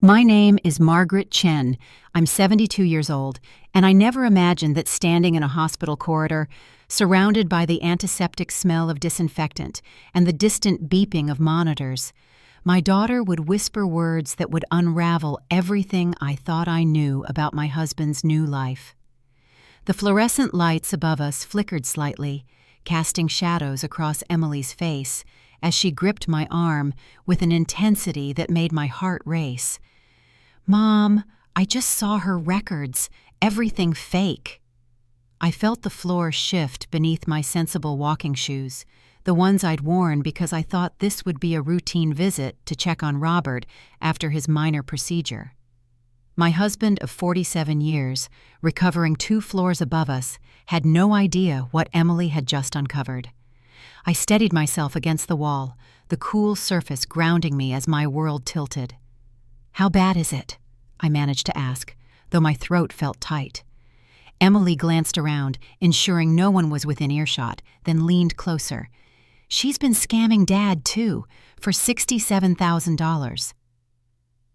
My name is Margaret Chen. I'm 72 years old, and I never imagined that standing in a hospital corridor, surrounded by the antiseptic smell of disinfectant and the distant beeping of monitors, my daughter would whisper words that would unravel everything I thought I knew about my husband's new life. The fluorescent lights above us flickered slightly, casting shadows across Emily's face as she gripped my arm with an intensity that made my heart race. "Mom, I just saw her records. Everything fake." I felt the floor shift beneath my sensible walking shoes, the ones I'd worn because I thought this would be a routine visit to check on Robert after his minor procedure. My husband of 47 years, recovering 2 floors above us, had no idea what Emily had just uncovered. I steadied myself against the wall, the cool surface grounding me as my world tilted. "How bad is it?" I managed to ask, though my throat felt tight. Emily glanced around, ensuring no one was within earshot, then leaned closer. "She's been scamming Dad, too, for $67,000.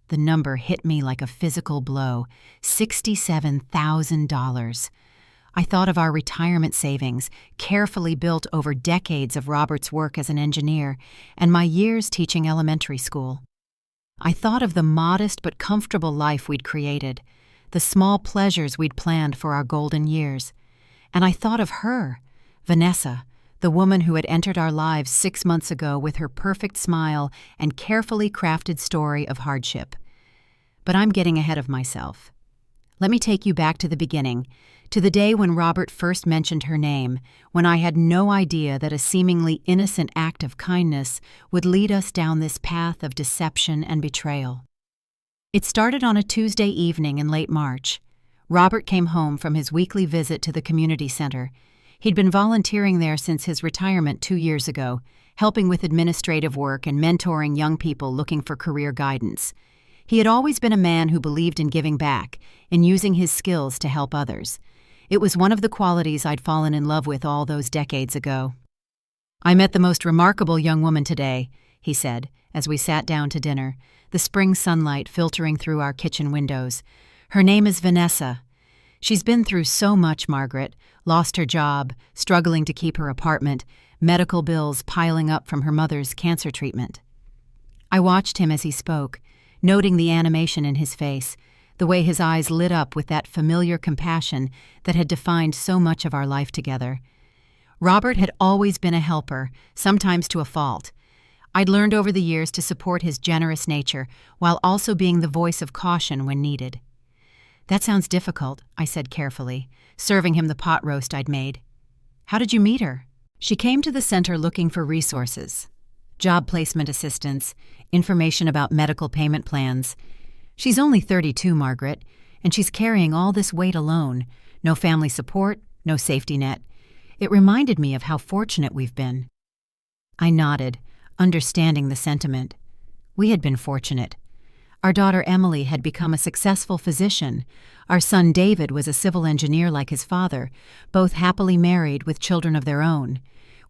The number hit me like a physical blow. $67,000. I thought of our retirement savings, carefully built over decades of Robert's work as an engineer, and my years teaching elementary school. I thought of the modest but comfortable life we'd created, the small pleasures we'd planned for our golden years. And I thought of her, Vanessa, the woman who had entered our lives 6 months ago with her perfect smile and carefully crafted story of hardship. But I'm getting ahead of myself. Let me take you back to the beginning, to the day when Robert first mentioned her name, when I had no idea that a seemingly innocent act of kindness would lead us down this path of deception and betrayal. It started on a Tuesday evening in late March. Robert came home from his weekly visit to the community center. He'd been volunteering there since his retirement 2 years ago, helping with administrative work and mentoring young people looking for career guidance. He had always been a man who believed in giving back, in using his skills to help others. It was one of the qualities I'd fallen in love with all those decades ago. "I met the most remarkable young woman today," he said, as we sat down to dinner, the spring sunlight filtering through our kitchen windows. "Her name is Vanessa. She's been through so much, Margaret. Lost her job, struggling to keep her apartment, medical bills piling up from her mother's cancer treatment." I watched him as he spoke, noting the animation in his face, the way his eyes lit up with that familiar compassion that had defined so much of our life together. Robert had always been a helper, sometimes to a fault. I'd learned over the years to support his generous nature while also being the voice of caution when needed. "That sounds difficult," I said carefully, serving him the pot roast I'd made. "How did you meet her?" She came to the center looking for resources, job placement assistance, information about medical payment plans. "She's only 32, Margaret, and she's carrying all this weight alone. No family support, no safety net. It reminded me of how fortunate we've been." I nodded, understanding the sentiment. We had been fortunate. Our daughter Emily had become a successful physician. Our son David was a civil engineer like his father, both happily married with children of their own.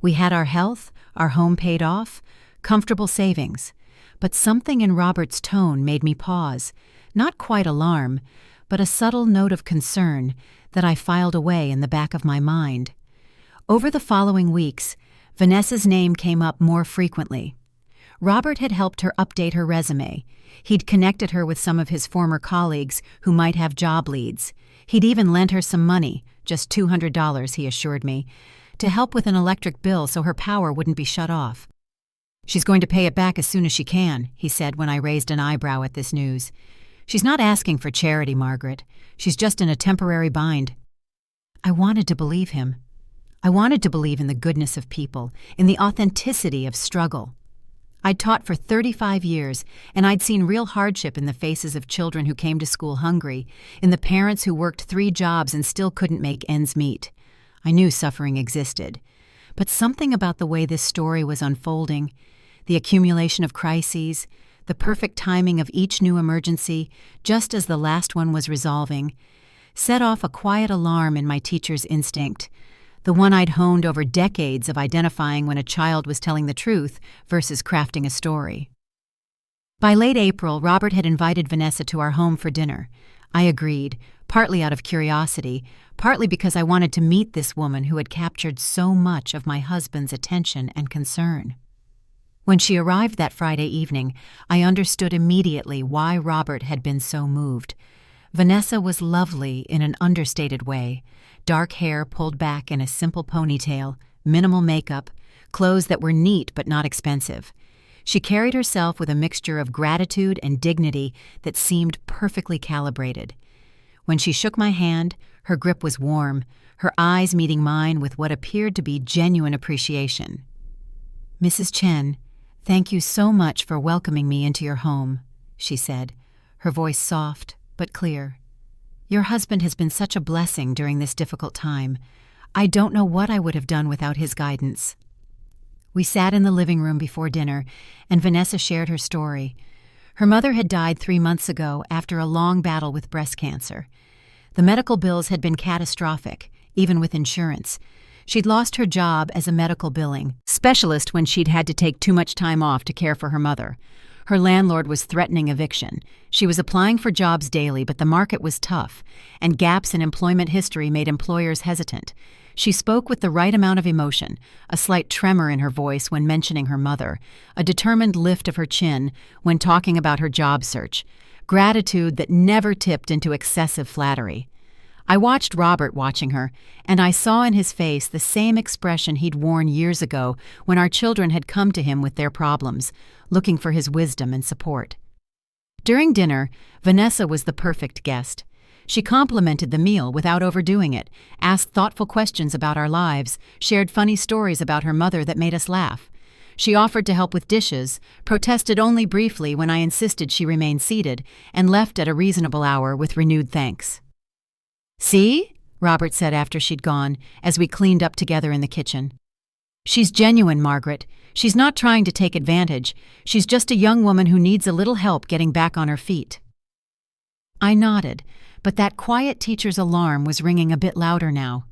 We had our health, our home paid off, comfortable savings. But something in Robert's tone made me pause, not quite alarm, but a subtle note of concern that I filed away in the back of my mind. Over the following weeks, Vanessa's name came up more frequently. Robert had helped her update her resume. He'd connected her with some of his former colleagues who might have job leads. He'd even lent her some money, just $200, he assured me, to help with an electric bill so her power wouldn't be shut off. "She's going to pay it back as soon as she can," he said when I raised an eyebrow at this news. "She's not asking for charity, Margaret. She's just in a temporary bind." I wanted to believe him. I wanted to believe in the goodness of people, in the authenticity of struggle. I'd taught for 35 years, and I'd seen real hardship in the faces of children who came to school hungry, in the parents who worked 3 jobs and still couldn't make ends meet. I knew suffering existed. But something about the way this story was unfolding, the accumulation of crises, the perfect timing of each new emergency, just as the last one was resolving, set off a quiet alarm in my teacher's instinct, the one I'd honed over decades of identifying when a child was telling the truth versus crafting a story. By late April, Robert had invited Vanessa to our home for dinner. I agreed, partly out of curiosity, partly because I wanted to meet this woman who had captured so much of my husband's attention and concern. When she arrived that Friday evening, I understood immediately why Robert had been so moved. Vanessa was lovely in an understated way. Dark hair pulled back in a simple ponytail, minimal makeup, clothes that were neat but not expensive. She carried herself with a mixture of gratitude and dignity that seemed perfectly calibrated. When she shook my hand, her grip was warm, her eyes meeting mine with what appeared to be genuine appreciation. "Mrs. Chen, thank you so much for welcoming me into your home," she said, her voice soft but clear. "Your husband has been such a blessing during this difficult time. I don't know what I would have done without his guidance." We sat in the living room before dinner, and Vanessa shared her story. Her mother had died 3 months ago after a long battle with breast cancer. The medical bills had been catastrophic, even with insurance. She'd lost her job as a medical billing specialist when she'd had to take too much time off to care for her mother. Her landlord was threatening eviction. She was applying for jobs daily, but the market was tough, and gaps in employment history made employers hesitant. She spoke with the right amount of emotion, a slight tremor in her voice when mentioning her mother, a determined lift of her chin when talking about her job search, gratitude that never tipped into excessive flattery. I watched Robert watching her, and I saw in his face the same expression he'd worn years ago when our children had come to him with their problems, looking for his wisdom and support. During dinner, Vanessa was the perfect guest. She complimented the meal without overdoing it, asked thoughtful questions about our lives, shared funny stories about her mother that made us laugh. She offered to help with dishes, protested only briefly when I insisted she remain seated, and left at a reasonable hour with renewed thanks. "See?" Robert said after she'd gone, as we cleaned up together in the kitchen. "She's genuine, Margaret. She's not trying to take advantage. She's just a young woman who needs a little help getting back on her feet." I nodded, but that quiet teacher's alarm was ringing a bit louder now.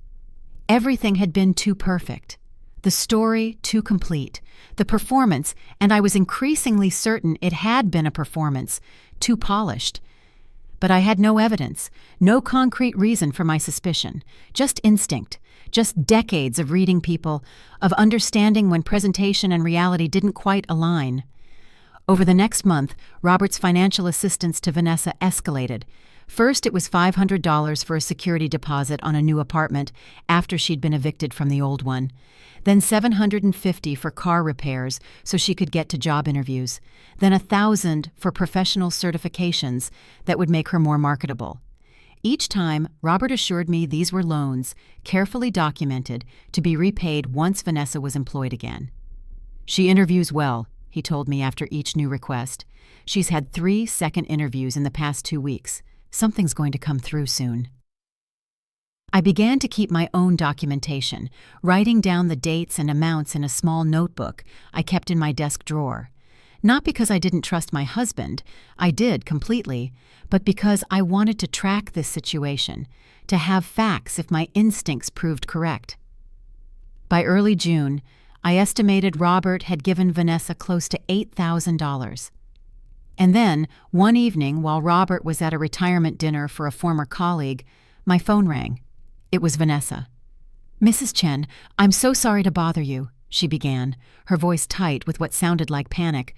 Everything had been too perfect. The story too complete. The performance, and I was increasingly certain it had been a performance, too polished. But I had no evidence, no concrete reason for my suspicion, just instinct, just decades of reading people, of understanding when presentation and reality didn't quite align. Over the next month, Robert's financial assistance to Vanessa escalated. First, it was $500 for a security deposit on a new apartment after she'd been evicted from the old one. Then $750 for car repairs so she could get to job interviews. Then $1,000 for professional certifications that would make her more marketable. Each time, Robert assured me these were loans, carefully documented, to be repaid once Vanessa was employed again. "She interviews well," he told me after each new request. "She's had 3 second interviews in the past 2 weeks. Something's going to come through soon." I began to keep my own documentation, writing down the dates and amounts in a small notebook I kept in my desk drawer. Not because I didn't trust my husband, I did completely, but because I wanted to track this situation, to have facts if my instincts proved correct. By early June, I estimated Robert had given Vanessa close to $8,000. And then, one evening while Robert was at a retirement dinner for a former colleague, my phone rang. It was Vanessa. "Mrs. Chen, I'm so sorry to bother you," she began, her voice tight with what sounded like panic.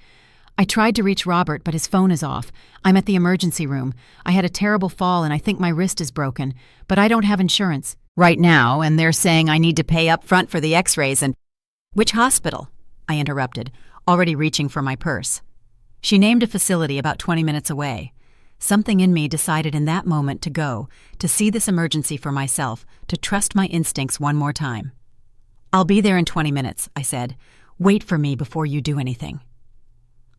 "I tried to reach Robert, but his phone is off. I'm at the emergency room. I had a terrible fall and I think my wrist is broken, but I don't have insurance right now, and they're saying I need to pay up front for the x-rays and—" "Which hospital?" I interrupted, already reaching for my purse. She named a facility about 20 minutes away. Something in me decided in that moment to go, to see this emergency for myself, to trust my instincts one more time. "I'll be there in 20 minutes, I said. "Wait for me before you do anything."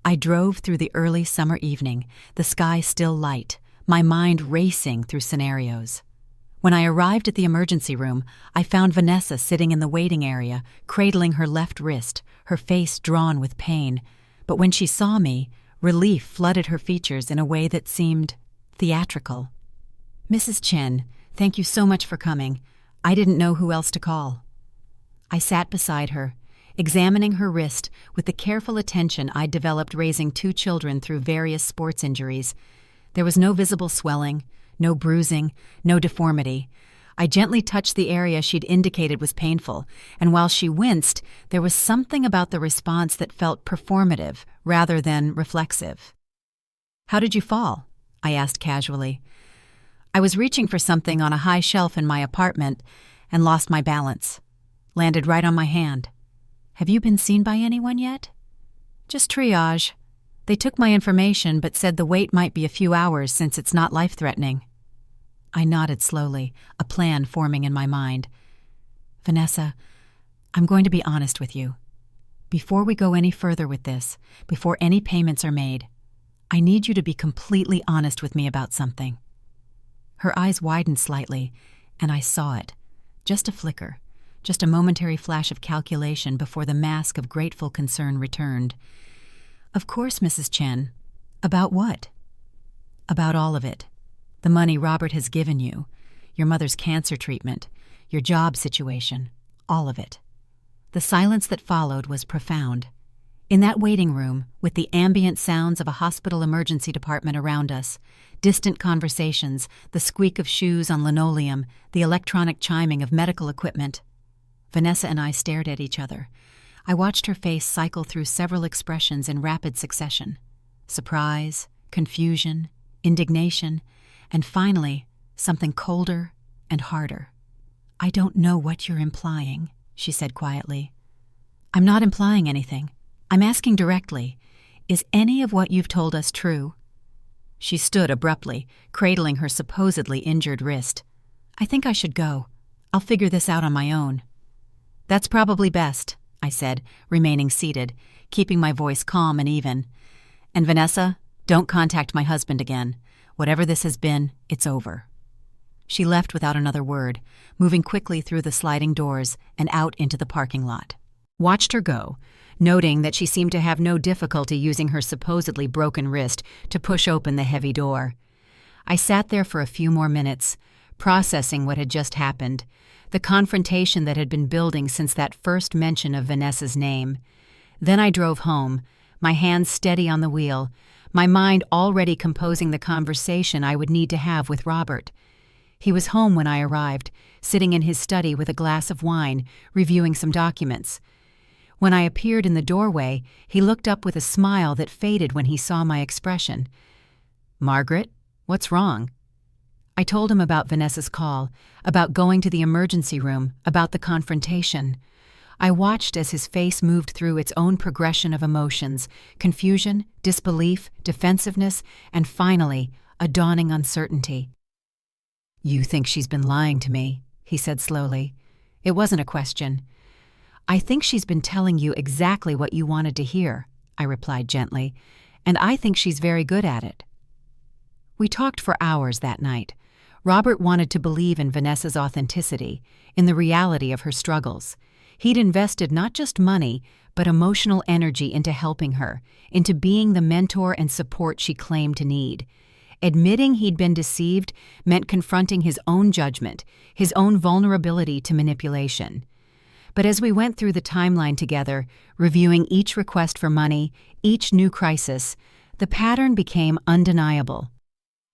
I drove through the early summer evening, the sky still light, my mind racing through scenarios. When I arrived at the emergency room, I found Vanessa sitting in the waiting area, cradling her left wrist, her face drawn with pain. But when she saw me, relief flooded her features in a way that seemed theatrical. "Mrs. Chen, thank you so much for coming. I didn't know who else to call." I sat beside her. examining her wrist with the careful attention I'd developed raising 2 children through various sports injuries. There was no visible swelling, no bruising, no deformity. I gently touched the area she'd indicated was painful, and while she winced, there was something about the response that felt performative rather than reflexive. "How did you fall?" I asked casually. "I was reaching for something on a high shelf in my apartment and lost my balance. Landed right on my hand." "Have you been seen by anyone yet?" "Just triage. They took my information but said the wait might be a few hours since it's not life-threatening." I nodded slowly, a plan forming in my mind. "Vanessa, I'm going to be honest with you. Before we go any further with this, before any payments are made, I need you to be completely honest with me about something." Her eyes widened slightly, and I saw it. Just a flicker, just a momentary flash of calculation before the mask of grateful concern returned. "Of course, Mrs. Chen. About what?" "About all of it. The money Robert has given you, your mother's cancer treatment, your job situation, all of it." The silence that followed was profound. In that waiting room, with the ambient sounds of a hospital emergency department around us, distant conversations, the squeak of shoes on linoleum, the electronic chiming of medical equipment, Vanessa and I stared at each other. I watched her face cycle through several expressions in rapid succession: surprise, confusion, indignation, and finally, something colder and harder. "I don't know what you're implying," she said quietly. "I'm not implying anything. I'm asking directly, is any of what you've told us true?" She stood abruptly, cradling her supposedly injured wrist. "I think I should go. I'll figure this out on my own." "That's probably best," I said, remaining seated, keeping my voice calm and even. "And Vanessa, don't contact my husband again. Whatever this has been, it's over." She left without another word, moving quickly through the sliding doors and out into the parking lot. Watched her go, noting that she seemed to have no difficulty using her supposedly broken wrist to push open the heavy door. I sat there for a few more minutes, processing what had just happened, the confrontation that had been building since that first mention of Vanessa's name. Then I drove home, my hands steady on the wheel, my mind already composing the conversation I would need to have with Robert. He was home when I arrived, sitting in his study with a glass of wine, reviewing some documents. When I appeared in the doorway, he looked up with a smile that faded when he saw my expression. "Margaret, what's wrong?" I told him about Vanessa's call, about going to the emergency room, about the confrontation. I watched as his face moved through its own progression of emotions: confusion, disbelief, defensiveness, and finally, a dawning uncertainty. "You think she's been lying to me," he said slowly. It wasn't a question. "I think she's been telling you exactly what you wanted to hear," I replied gently, "and I think she's very good at it." We talked for hours that night. Robert wanted to believe in Vanessa's authenticity, in the reality of her struggles. He'd invested not just money, but emotional energy into helping her, into being the mentor and support she claimed to need. Admitting he'd been deceived meant confronting his own judgment, his own vulnerability to manipulation. But as we went through the timeline together, reviewing each request for money, each new crisis, the pattern became undeniable.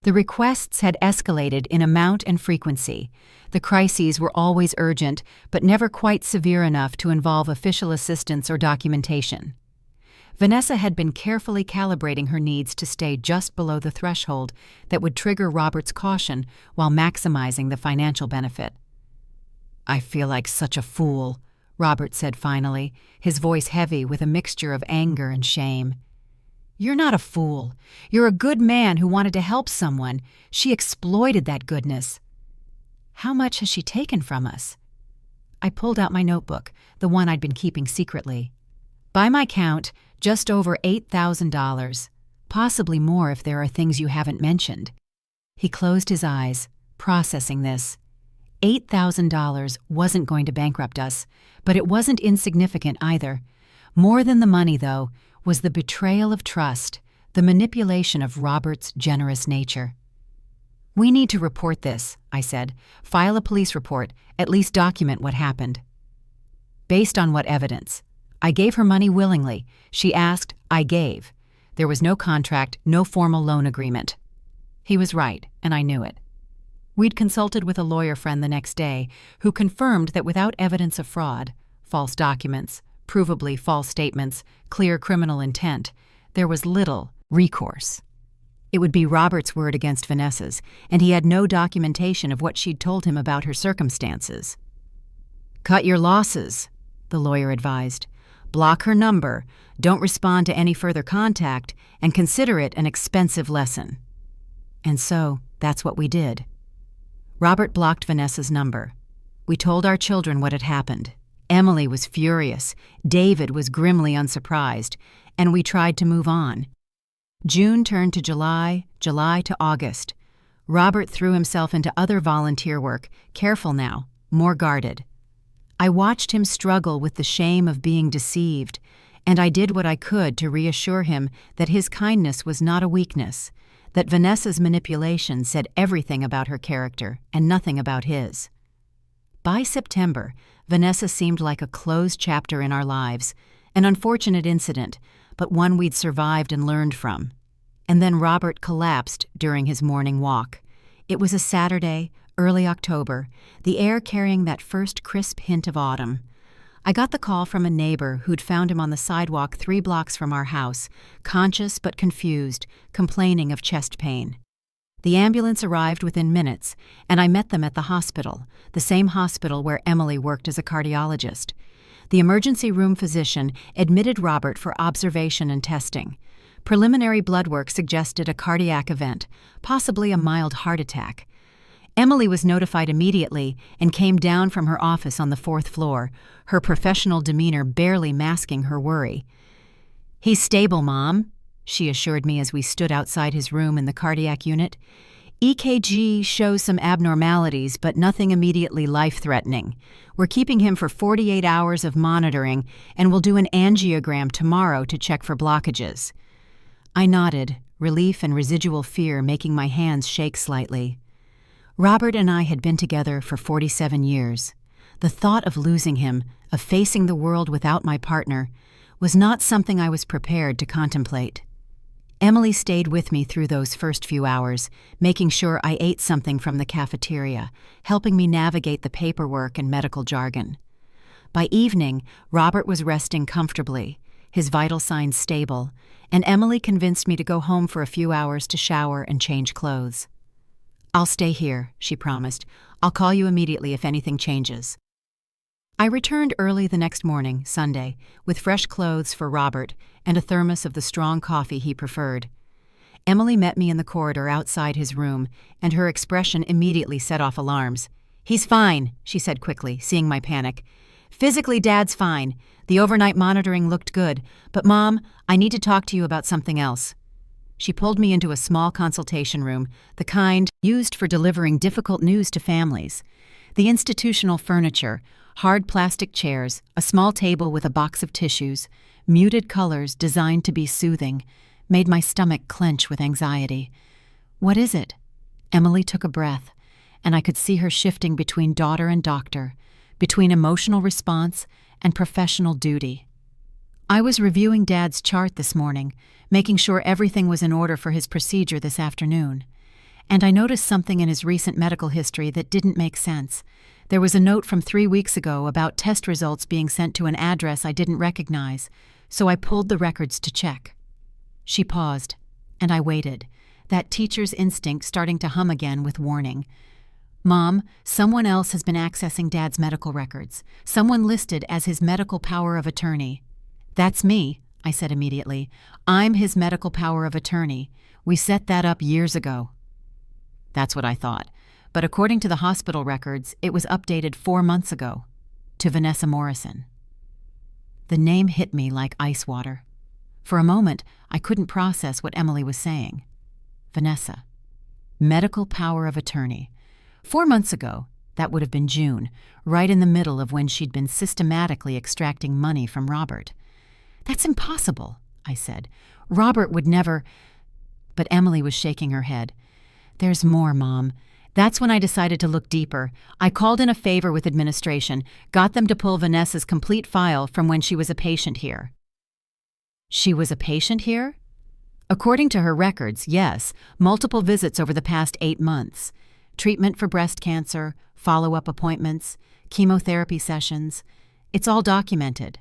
The requests had escalated in amount and frequency. The crises were always urgent, but never quite severe enough to involve official assistance or documentation. Vanessa had been carefully calibrating her needs to stay just below the threshold that would trigger Robert's caution while maximizing the financial benefit. "I feel like such a fool," Robert said finally, his voice heavy with a mixture of anger and shame. "You're not a fool. You're a good man who wanted to help someone. She exploited that goodness." "How much has she taken from us?" I pulled out my notebook, the one I'd been keeping secretly. "By my count, just over $8,000, possibly more if there are things you haven't mentioned." He closed his eyes, processing this. $8,000 wasn't going to bankrupt us, but it wasn't insignificant either. More than the money, though, was the betrayal of trust, the manipulation of Robert's generous nature. "We need to report this," I said. "File a police report, at least document what happened." "Based on what evidence?" I gave her money willingly. She asked, I gave. There was no contract, no formal loan agreement. He was right, and I knew it. We'd consulted with a lawyer friend the next day who confirmed that without evidence of fraud, false documents, provably false statements, clear criminal intent, there was little recourse. It would be Robert's word against Vanessa's, and he had no documentation of what she'd told him about her circumstances. Cut your losses, the lawyer advised. Block her number, don't respond to any further contact, and consider it an expensive lesson. And so, that's what we did. Robert blocked Vanessa's number. We told our children what had happened. Emily was furious, David was grimly unsurprised, and we tried to move on. June turned to July, July to August. Robert threw himself into other volunteer work, careful now, more guarded. I watched him struggle with the shame of being deceived, and I did what I could to reassure him that his kindness was not a weakness, that Vanessa's manipulation said everything about her character and nothing about his. By September, Vanessa seemed like a closed chapter in our lives, an unfortunate incident, but one we'd survived and learned from. And then Robert collapsed during his morning walk. It was a Saturday, early October, the air carrying that first crisp hint of autumn. I got the call from a neighbor who'd found him on the sidewalk 3 blocks from our house, conscious but confused, complaining of chest pain. The ambulance arrived within minutes, and I met them at the hospital, the same hospital where Emily worked as a cardiologist. The emergency room physician admitted Robert for observation and testing. Preliminary blood work suggested a cardiac event, possibly a mild heart attack. Emily was notified immediately and came down from her office on the 4th floor, her professional demeanor barely masking her worry. "He's stable, Mom," she assured me as we stood outside his room in the cardiac unit. "EKG shows some abnormalities, but nothing immediately life-threatening. We're keeping him for 48 hours of monitoring, and we'll do an angiogram tomorrow to check for blockages." I nodded, relief and residual fear making my hands shake slightly. Robert and I had been together for 47 years. The thought of losing him, of facing the world without my partner, was not something I was prepared to contemplate. Emily stayed with me through those first few hours, making sure I ate something from the cafeteria, helping me navigate the paperwork and medical jargon. By evening, Robert was resting comfortably, his vital signs stable, and Emily convinced me to go home for a few hours to shower and change clothes. "I'll stay here," she promised. "I'll call you immediately if anything changes." I returned early the next morning, Sunday, with fresh clothes for Robert and a thermos of the strong coffee he preferred. Emily met me in the corridor outside his room, and her expression immediately set off alarms. "He's fine," she said quickly, seeing my panic. "Physically, Dad's fine. The overnight monitoring looked good. But, Mom, I need to talk to you about something else." She pulled me into a small consultation room, the kind used for delivering difficult news to families. The institutional furniture, hard plastic chairs, a small table with a box of tissues, muted colors designed to be soothing, made my stomach clench with anxiety. "What is it?" Emily took a breath, and I could see her shifting between daughter and doctor, between emotional response and professional duty. "I was reviewing Dad's chart this morning, making sure everything was in order for his procedure this afternoon. And I noticed something in his recent medical history that didn't make sense. There was a note from 3 weeks ago about test results being sent to an address I didn't recognize, so I pulled the records to check." She paused, and I waited, that teacher's instinct starting to hum again with warning. "Mom, someone else has been accessing Dad's medical records, someone listed as his medical power of attorney." "That's me," I said immediately. "I'm his medical power of attorney. We set that up years ago." That's what I thought. But according to the hospital records, it was updated 4 months ago, to Vanessa Morrison. The name hit me like ice water. For a moment, I couldn't process what Emily was saying. Vanessa. Medical power of attorney. 4 months ago, that would have been June, right in the middle of when she'd been systematically extracting money from Robert. "That's impossible," I said. "Robert would never—" But Emily was shaking her head. "There's more, Mom. That's when I decided to look deeper. I called in a favor with administration, got them to pull Vanessa's complete file from when she was a patient here. She was a patient here? According to her records, yes, multiple visits over the past 8 months. Treatment for breast cancer, follow-up appointments, chemotherapy sessions. It's all documented.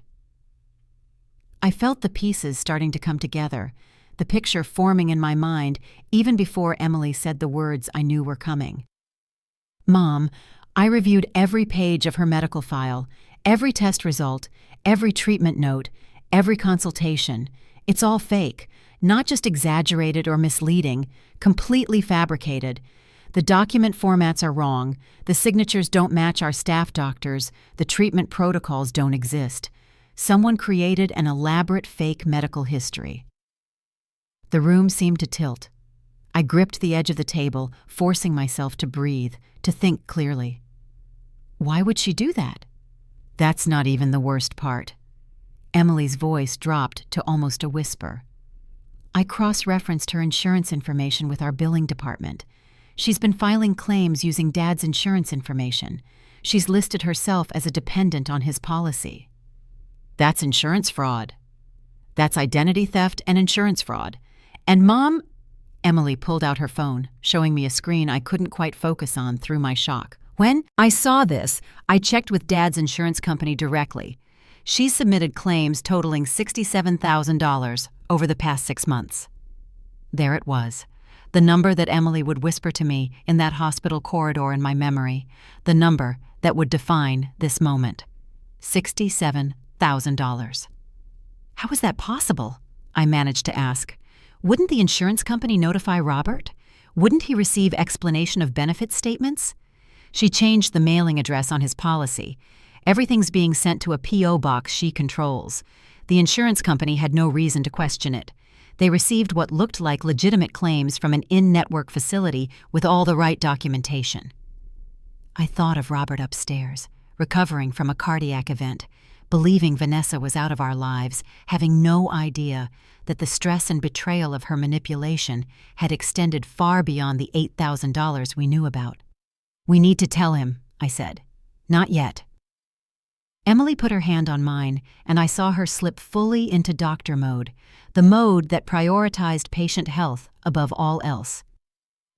I felt the pieces starting to come together, the picture forming in my mind even before Emily said the words I knew were coming. Mom, I reviewed every page of her medical file, every test result, every treatment note, every consultation. It's all fake, not just exaggerated or misleading, completely fabricated. The document formats are wrong, the signatures don't match our staff doctors, the treatment protocols don't exist. Someone created an elaborate fake medical history. The room seemed to tilt. I gripped the edge of the table, forcing myself to breathe, to think clearly. Why would she do that? That's not even the worst part. Emily's voice dropped to almost a whisper. I cross-referenced her insurance information with our billing department. She's been filing claims using Dad's insurance information. She's listed herself as a dependent on his policy. That's insurance fraud. That's identity theft and insurance fraud. And Mom, Emily pulled out her phone, showing me a screen I couldn't quite focus on through my shock. When I saw this, I checked with Dad's insurance company directly. She submitted claims totaling $67,000 over the past 6 months. There it was, the number that Emily would whisper to me in that hospital corridor in my memory, the number that would define this moment. $67,000. How was that possible? I managed to ask. Wouldn't the insurance company notify Robert? Wouldn't he receive explanation of benefit statements? She changed the mailing address on his policy. Everything's being sent to a P.O. box she controls. The insurance company had no reason to question it. They received what looked like legitimate claims from an in-network facility with all the right documentation. I thought of Robert upstairs, recovering from a cardiac event, believing Vanessa was out of our lives, having no idea that the stress and betrayal of her manipulation had extended far beyond the $8,000 we knew about. We need to tell him, I said. Not yet. Emily put her hand on mine, and I saw her slip fully into doctor mode, the mode that prioritized patient health above all else.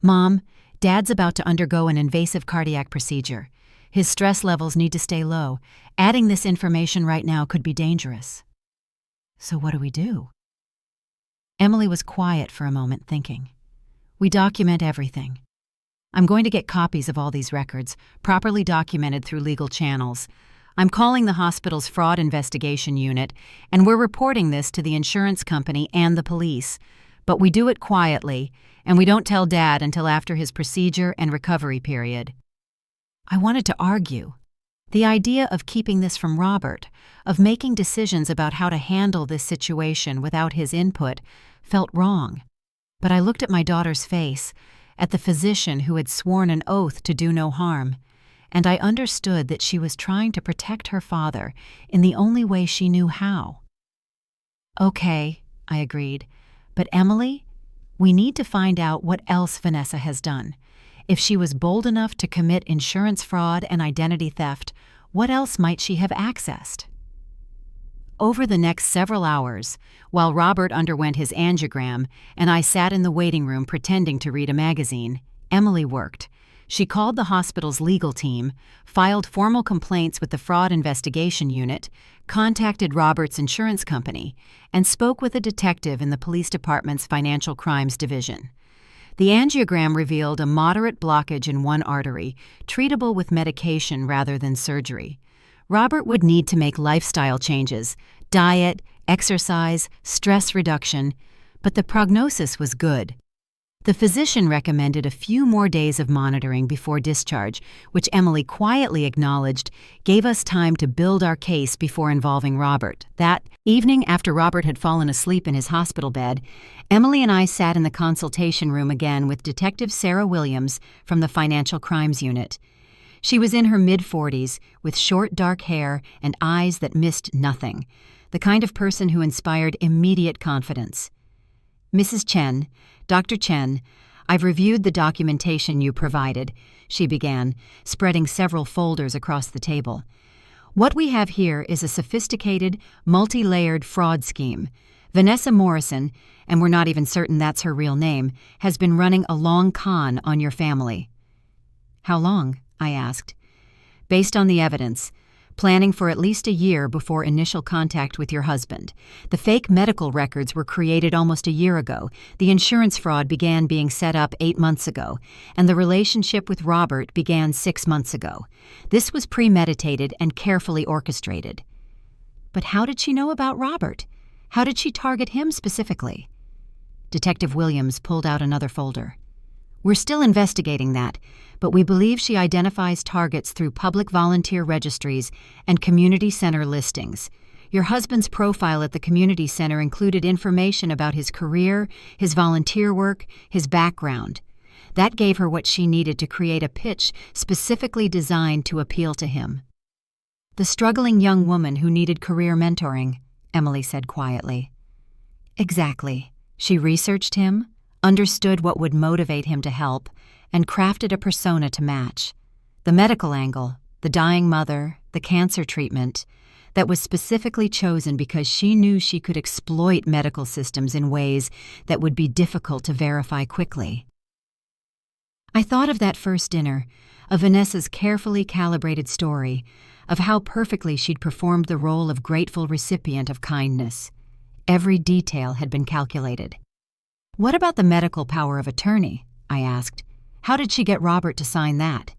Mom, Dad's about to undergo an invasive cardiac procedure. His stress levels need to stay low. Adding this information right now could be dangerous. So what do we do? Emily was quiet for a moment, thinking. We document everything. I'm going to get copies of all these records, properly documented through legal channels. I'm calling the hospital's fraud investigation unit, and we're reporting this to the insurance company and the police. But we do it quietly, and we don't tell Dad until after his procedure and recovery period. I wanted to argue. The idea of keeping this from Robert, of making decisions about how to handle this situation without his input, felt wrong. But I looked at my daughter's face, at the physician who had sworn an oath to do no harm, and I understood that she was trying to protect her father in the only way she knew how. Okay, I agreed, but Emily, we need to find out what else Vanessa has done. If she was bold enough to commit insurance fraud and identity theft, what else might she have accessed? Over the next several hours, while Robert underwent his angiogram and I sat in the waiting room pretending to read a magazine, Emily worked. She called the hospital's legal team, filed formal complaints with the fraud investigation unit, contacted Robert's insurance company, and spoke with a detective in the police department's financial crimes division. The angiogram revealed a moderate blockage in one artery, treatable with medication rather than surgery. Robert would need to make lifestyle changes, diet, exercise, stress reduction, but the prognosis was good. The physician recommended a few more days of monitoring before discharge, which Emily quietly acknowledged gave us time to build our case before involving Robert. That evening, after Robert had fallen asleep in his hospital bed, Emily and I sat in the consultation room again with Detective Sarah Williams from the Financial Crimes Unit. She was in her mid-40s, with short dark hair and eyes that missed nothing, the kind of person who inspired immediate confidence. Mrs. Chen, Dr. Chen, "I've reviewed the documentation you provided," she began, spreading several folders across the table. "What we have here is a sophisticated, multi-layered fraud scheme. Vanessa Morrison, and we're not even certain that's her real name, has been running a long con on your family." "How long?" I asked. "Based on the evidence, planning for at least a year before initial contact with your husband. The fake medical records were created almost a year ago, the insurance fraud began being set up 8 months ago, and the relationship with Robert began 6 months ago. This was premeditated and carefully orchestrated." "But how did she know about Robert? How did she target him specifically?" Detective Williams pulled out another folder. "We're still investigating that, but we believe she identifies targets through public volunteer registries and community center listings. Your husband's profile at the community center included information about his career, his volunteer work, his background. That gave her what she needed to create a pitch specifically designed to appeal to him." "The struggling young woman who needed career mentoring," Emily said quietly. "Exactly. She researched him, understood what would motivate him to help, and crafted a persona to match. The medical angle, the dying mother, the cancer treatment, that was specifically chosen because she knew she could exploit medical systems in ways that would be difficult to verify quickly." I thought of that first dinner, of Vanessa's carefully calibrated story, of how perfectly she'd performed the role of grateful recipient of kindness. Every detail had been calculated. "What about the medical power of attorney?" I asked. "How did she get Robert to sign that?"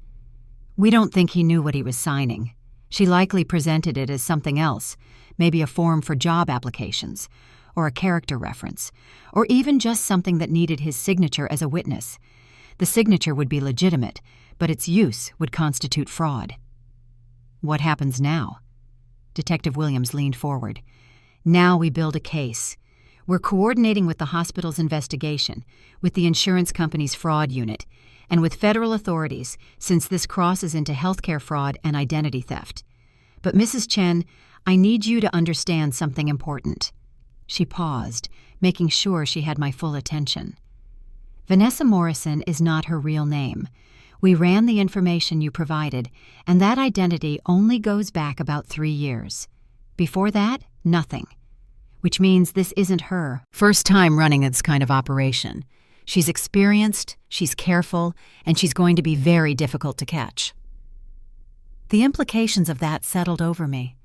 "We don't think he knew what he was signing. She likely presented it as something else, maybe a form for job applications, or a character reference, or even just something that needed his signature as a witness. The signature would be legitimate, but its use would constitute fraud." "What happens now?" Detective Williams leaned forward. "Now we build a case. We're coordinating with the hospital's investigation, with the insurance company's fraud unit, and with federal authorities, since this crosses into healthcare fraud and identity theft. But Mrs. Chen, I need you to understand something important." She paused, making sure she had my full attention. "Vanessa Morrison is not her real name. We ran the information you provided, and that identity only goes back about 3 years. Before that, nothing. Which means this isn't her first time running this kind of operation. She's experienced, she's careful, and she's going to be very difficult to catch." The implications of that settled over me.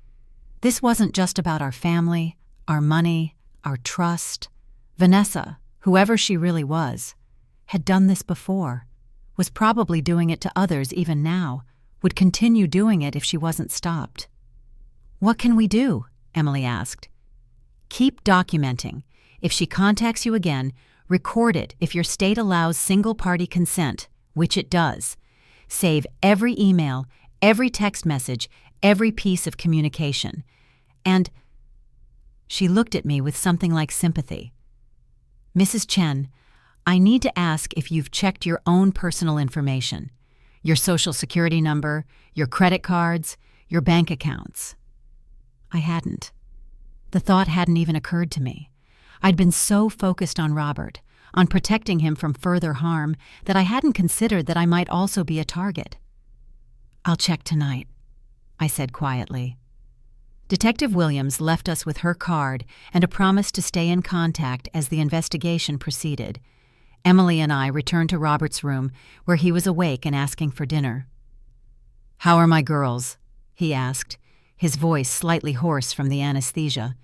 This wasn't just about our family, our money, our trust. Vanessa, whoever she really was, had done this before, was probably doing it to others even now, would continue doing it if she wasn't stopped. "What can we do?" Emily asked. "Keep documenting. If she contacts you again, record it if your state allows single-party consent, which it does. Save every email, every text message, every piece of communication. And—" She looked at me with something like sympathy. "Mrs. Chen, I need to ask if you've checked your own personal information. Your social security number, your credit cards, your bank accounts." I hadn't. The thought hadn't even occurred to me. I'd been so focused on Robert, on protecting him from further harm, that I hadn't considered that I might also be a target. "I'll check tonight," I said quietly. Detective Williams left us with her card and a promise to stay in contact as the investigation proceeded. Emily and I returned to Robert's room, where he was awake and asking for dinner. "How are my girls?" he asked, his voice slightly hoarse from the anesthesia.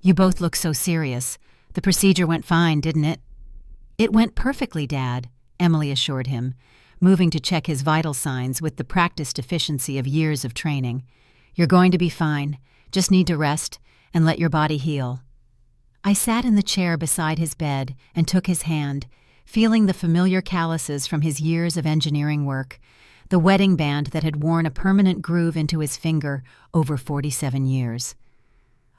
"You both look so serious. The procedure went fine, didn't it?" "It went perfectly, Dad," Emily assured him, moving to check his vital signs with the practiced efficiency of years of training. "You're going to be fine. Just need to rest and let your body heal." I sat in the chair beside his bed and took his hand, feeling the familiar calluses from his years of engineering work, the wedding band that had worn a permanent groove into his finger over 47 years.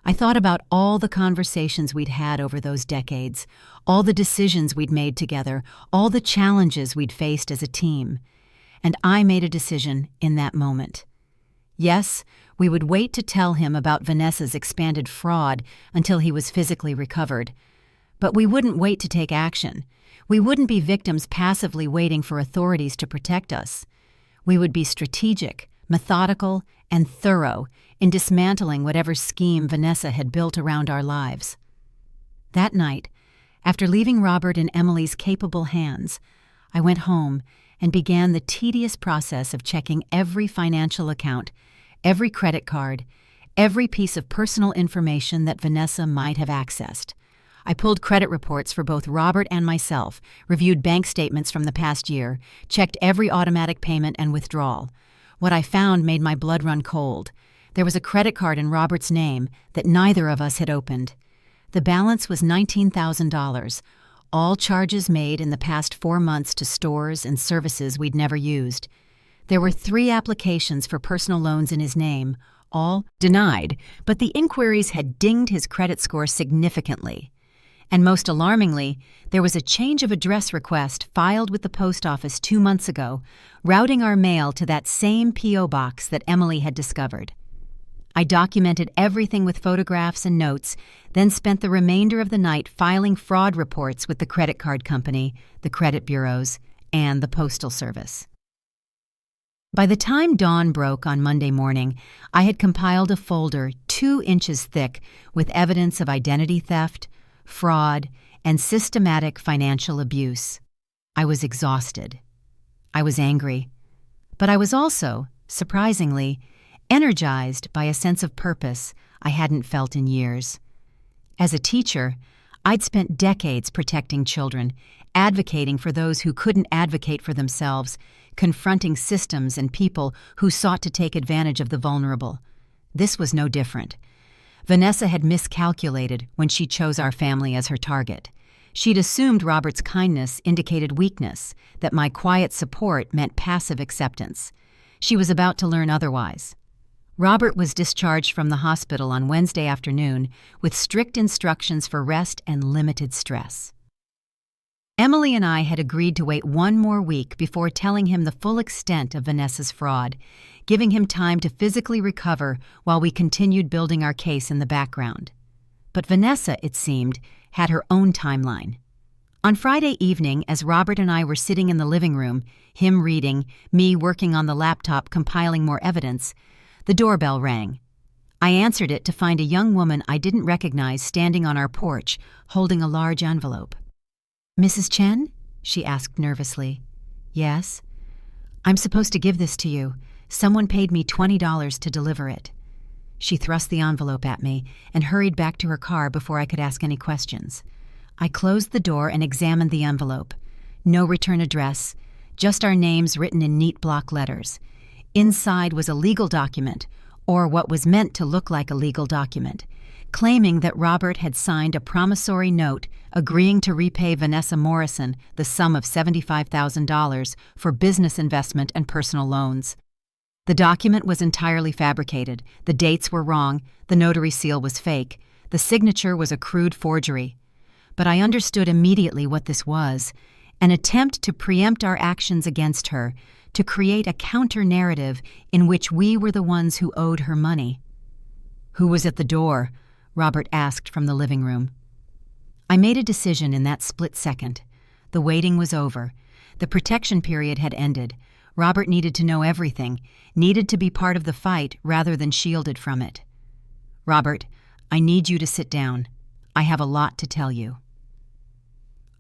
I thought about all the conversations we'd had over those decades, all the decisions we'd made together, all the challenges we'd faced as a team. And I made a decision in that moment. Yes, we would wait to tell him about Vanessa's expanded fraud until he was physically recovered. But we wouldn't wait to take action. We wouldn't be victims passively waiting for authorities to protect us. We would be strategic, methodical, and thorough in dismantling whatever scheme Vanessa had built around our lives. That night, after leaving Robert in Emily's capable hands, I went home and began the tedious process of checking every financial account, every credit card, every piece of personal information that Vanessa might have accessed. I pulled credit reports for both Robert and myself, reviewed bank statements from the past year, checked every automatic payment and withdrawal. What I found made my blood run cold. There was a credit card in Robert's name that neither of us had opened. The balance was $19,000, all charges made in the past 4 months to stores and services we'd never used. There were 3 applications for personal loans in his name, all denied, but the inquiries had dinged his credit score significantly. And most alarmingly, there was a change of address request filed with the post office 2 months ago, routing our mail to that same P.O. box that Emily had discovered. I documented everything with photographs and notes, then spent the remainder of the night filing fraud reports with the credit card company, the credit bureaus, and the postal service. By the time dawn broke on Monday morning, I had compiled a folder 2 inches thick with evidence of identity theft, fraud, and systematic financial abuse. I was exhausted. I was angry. But I was also, surprisingly, energized by a sense of purpose I hadn't felt in years. As a teacher, I'd spent decades protecting children, advocating for those who couldn't advocate for themselves, confronting systems and people who sought to take advantage of the vulnerable. This was no different. Vanessa had miscalculated when she chose our family as her target. She'd assumed Robert's kindness indicated weakness, that my quiet support meant passive acceptance. She was about to learn otherwise. Robert was discharged from the hospital on Wednesday afternoon with strict instructions for rest and limited stress. Emily and I had agreed to wait 1 more week before telling him the full extent of Vanessa's fraud, giving him time to physically recover while we continued building our case in the background. But Vanessa, it seemed, had her own timeline. On Friday evening, as Robert and I were sitting in the living room, him reading, me working on the laptop compiling more evidence, the doorbell rang. I answered it to find a young woman I didn't recognize standing on our porch, holding a large envelope. "Mrs. Chen?" she asked nervously. "Yes." "I'm supposed to give this to you. Someone paid me $20 to deliver it." She thrust the envelope at me and hurried back to her car before I could ask any questions. I closed the door and examined the envelope. No return address, just our names written in neat block letters. Inside was a legal document, or what was meant to look like a legal document, claiming that Robert had signed a promissory note agreeing to repay Vanessa Morrison the sum of $75,000 for business investment and personal loans. The document was entirely fabricated, the dates were wrong, the notary seal was fake, the signature was a crude forgery. But I understood immediately what this was, an attempt to preempt our actions against her, to create a counter-narrative in which we were the ones who owed her money. "Who was at the door?" Robert asked from the living room. I made a decision in that split second. The waiting was over. The protection period had ended. Robert needed to know everything, needed to be part of the fight rather than shielded from it. "Robert, I need you to sit down. I have a lot to tell you."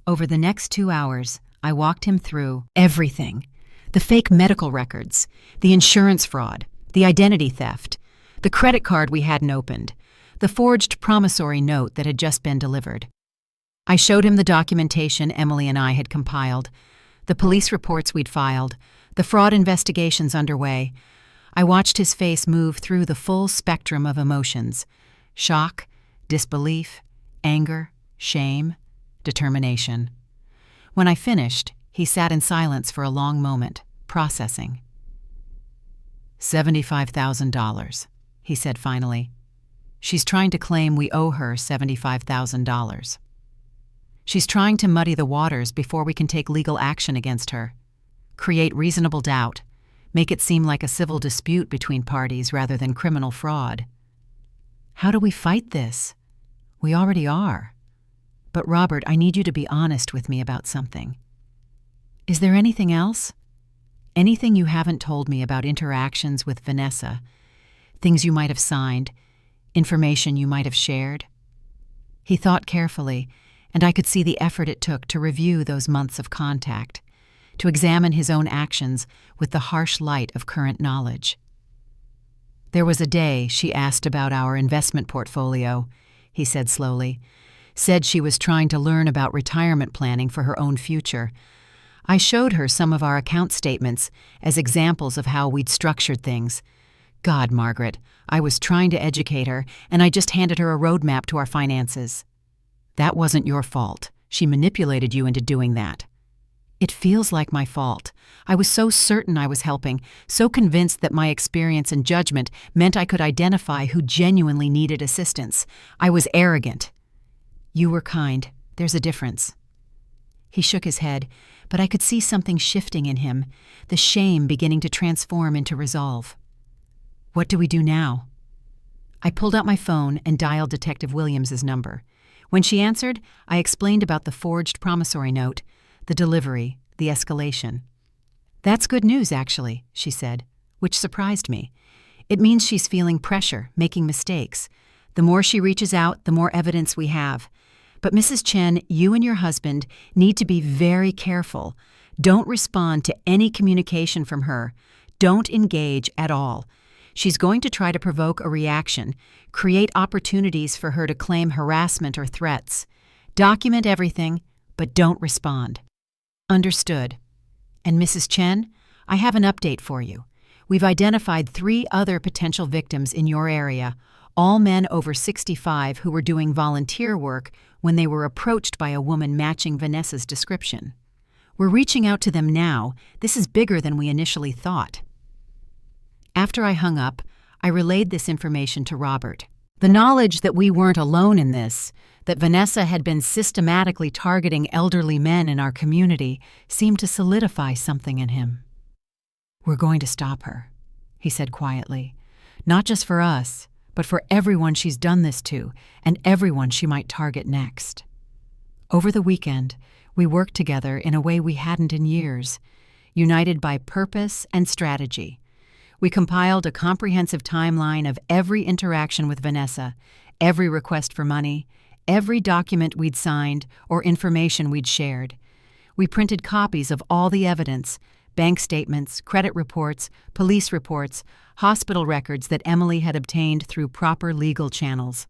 Over the next 2 hours, I walked him through everything. The fake medical records, the insurance fraud, the identity theft, the credit card we hadn't opened, the forged promissory note that had just been delivered. I showed him the documentation Emily and I had compiled, the police reports we'd filed, the fraud investigations underway. I watched his face move through the full spectrum of emotions: shock, disbelief, anger, shame, determination. When I finished, he sat in silence for a long moment, processing. $75,000, he said finally. "She's trying to claim we owe her $75,000. She's trying to muddy the waters before we can take legal action against her, create reasonable doubt, make it seem like a civil dispute between parties rather than criminal fraud. How do we fight this? We already are." But Robert, I need you to be honest with me about something. Is there anything else? Anything you haven't told me about interactions with Vanessa? Things you might have signed? Information you might have shared? He thought carefully, and I could see the effort it took to review those months of contact, to examine his own actions with the harsh light of current knowledge. There was a day she asked about our investment portfolio, he said slowly. Said she was trying to learn about retirement planning for her own future. I showed her some of our account statements as examples of how we'd structured things. God, Margaret, I was trying to educate her, and I just handed her a roadmap to our finances. That wasn't your fault. She manipulated you into doing that. It feels like my fault. I was so certain I was helping, so convinced that my experience and judgment meant I could identify who genuinely needed assistance. I was arrogant. You were kind. There's a difference. He shook his head, but I could see something shifting in him, the shame beginning to transform into resolve. What do we do now? I pulled out my phone and dialed Detective Williams's number. When she answered, I explained about the forged promissory note, the delivery, the escalation. That's good news, actually, she said, which surprised me. It means she's feeling pressure, making mistakes. The more she reaches out, the more evidence we have. But Mrs. Chen, you and your husband need to be very careful. Don't respond to any communication from her. Don't engage at all. She's going to try to provoke a reaction, create opportunities for her to claim harassment or threats. Document everything, but don't respond. Understood. And Mrs. Chen, I have an update for you. We've identified 3 other potential victims in your area, all men over 65 who were doing volunteer work when they were approached by a woman matching Vanessa's description. We're reaching out to them now. This is bigger than we initially thought. After I hung up, I relayed this information to Robert. The knowledge that we weren't alone in this, that Vanessa had been systematically targeting elderly men in our community, seemed to solidify something in him. We're going to stop her, he said quietly. Not just for us, but for everyone she's done this to, and everyone she might target next. Over the weekend, we worked together in a way we hadn't in years, united by purpose and strategy. We compiled a comprehensive timeline of every interaction with Vanessa, every request for money, every document we'd signed or information we'd shared. We printed copies of all the evidence, bank statements, credit reports, police reports, hospital records that Emily had obtained through proper legal channels.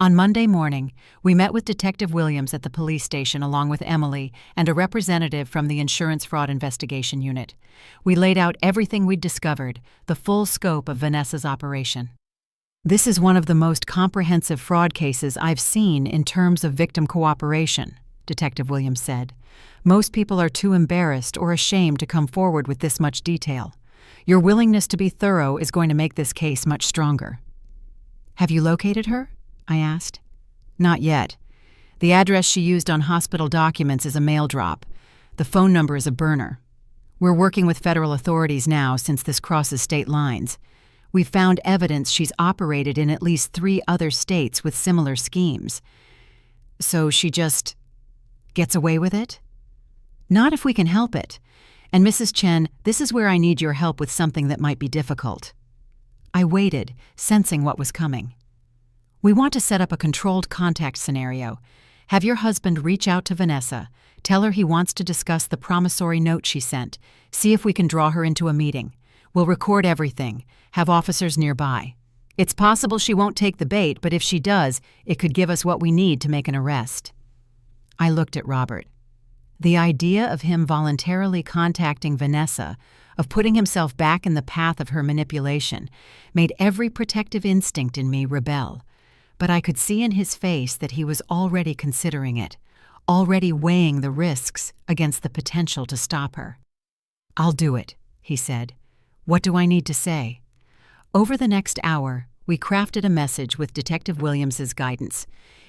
On Monday morning, we met with Detective Williams at the police station along with Emily and a representative from the Insurance Fraud Investigation Unit. We laid out everything we'd discovered, the full scope of Vanessa's operation. This is one of the most comprehensive fraud cases I've seen in terms of victim cooperation, Detective Williams said. Most people are too embarrassed or ashamed to come forward with this much detail. Your willingness to be thorough is going to make this case much stronger. Have you located her? I asked. Not yet. The address she used on hospital documents is a mail drop. The phone number is a burner. We're working with federal authorities now since this crosses state lines. We've found evidence she's operated in at least 3 other states with similar schemes. So she just gets away with it? Not if we can help it. And Mrs. Chen, this is where I need your help with something that might be difficult. I waited, sensing what was coming. We want to set up a controlled contact scenario. Have your husband reach out to Vanessa. Tell her he wants to discuss the promissory note she sent. See if we can draw her into a meeting. We'll record everything. Have officers nearby. It's possible she won't take the bait, but if she does, it could give us what we need to make an arrest. I looked at Robert. The idea of him voluntarily contacting Vanessa, of putting himself back in the path of her manipulation, made every protective instinct in me rebel. But I could see in his face that he was already considering it, already weighing the risks against the potential to stop her. I'll do it, he said. What do I need to say? Over the next hour, we crafted a message with Detective Williams's guidance.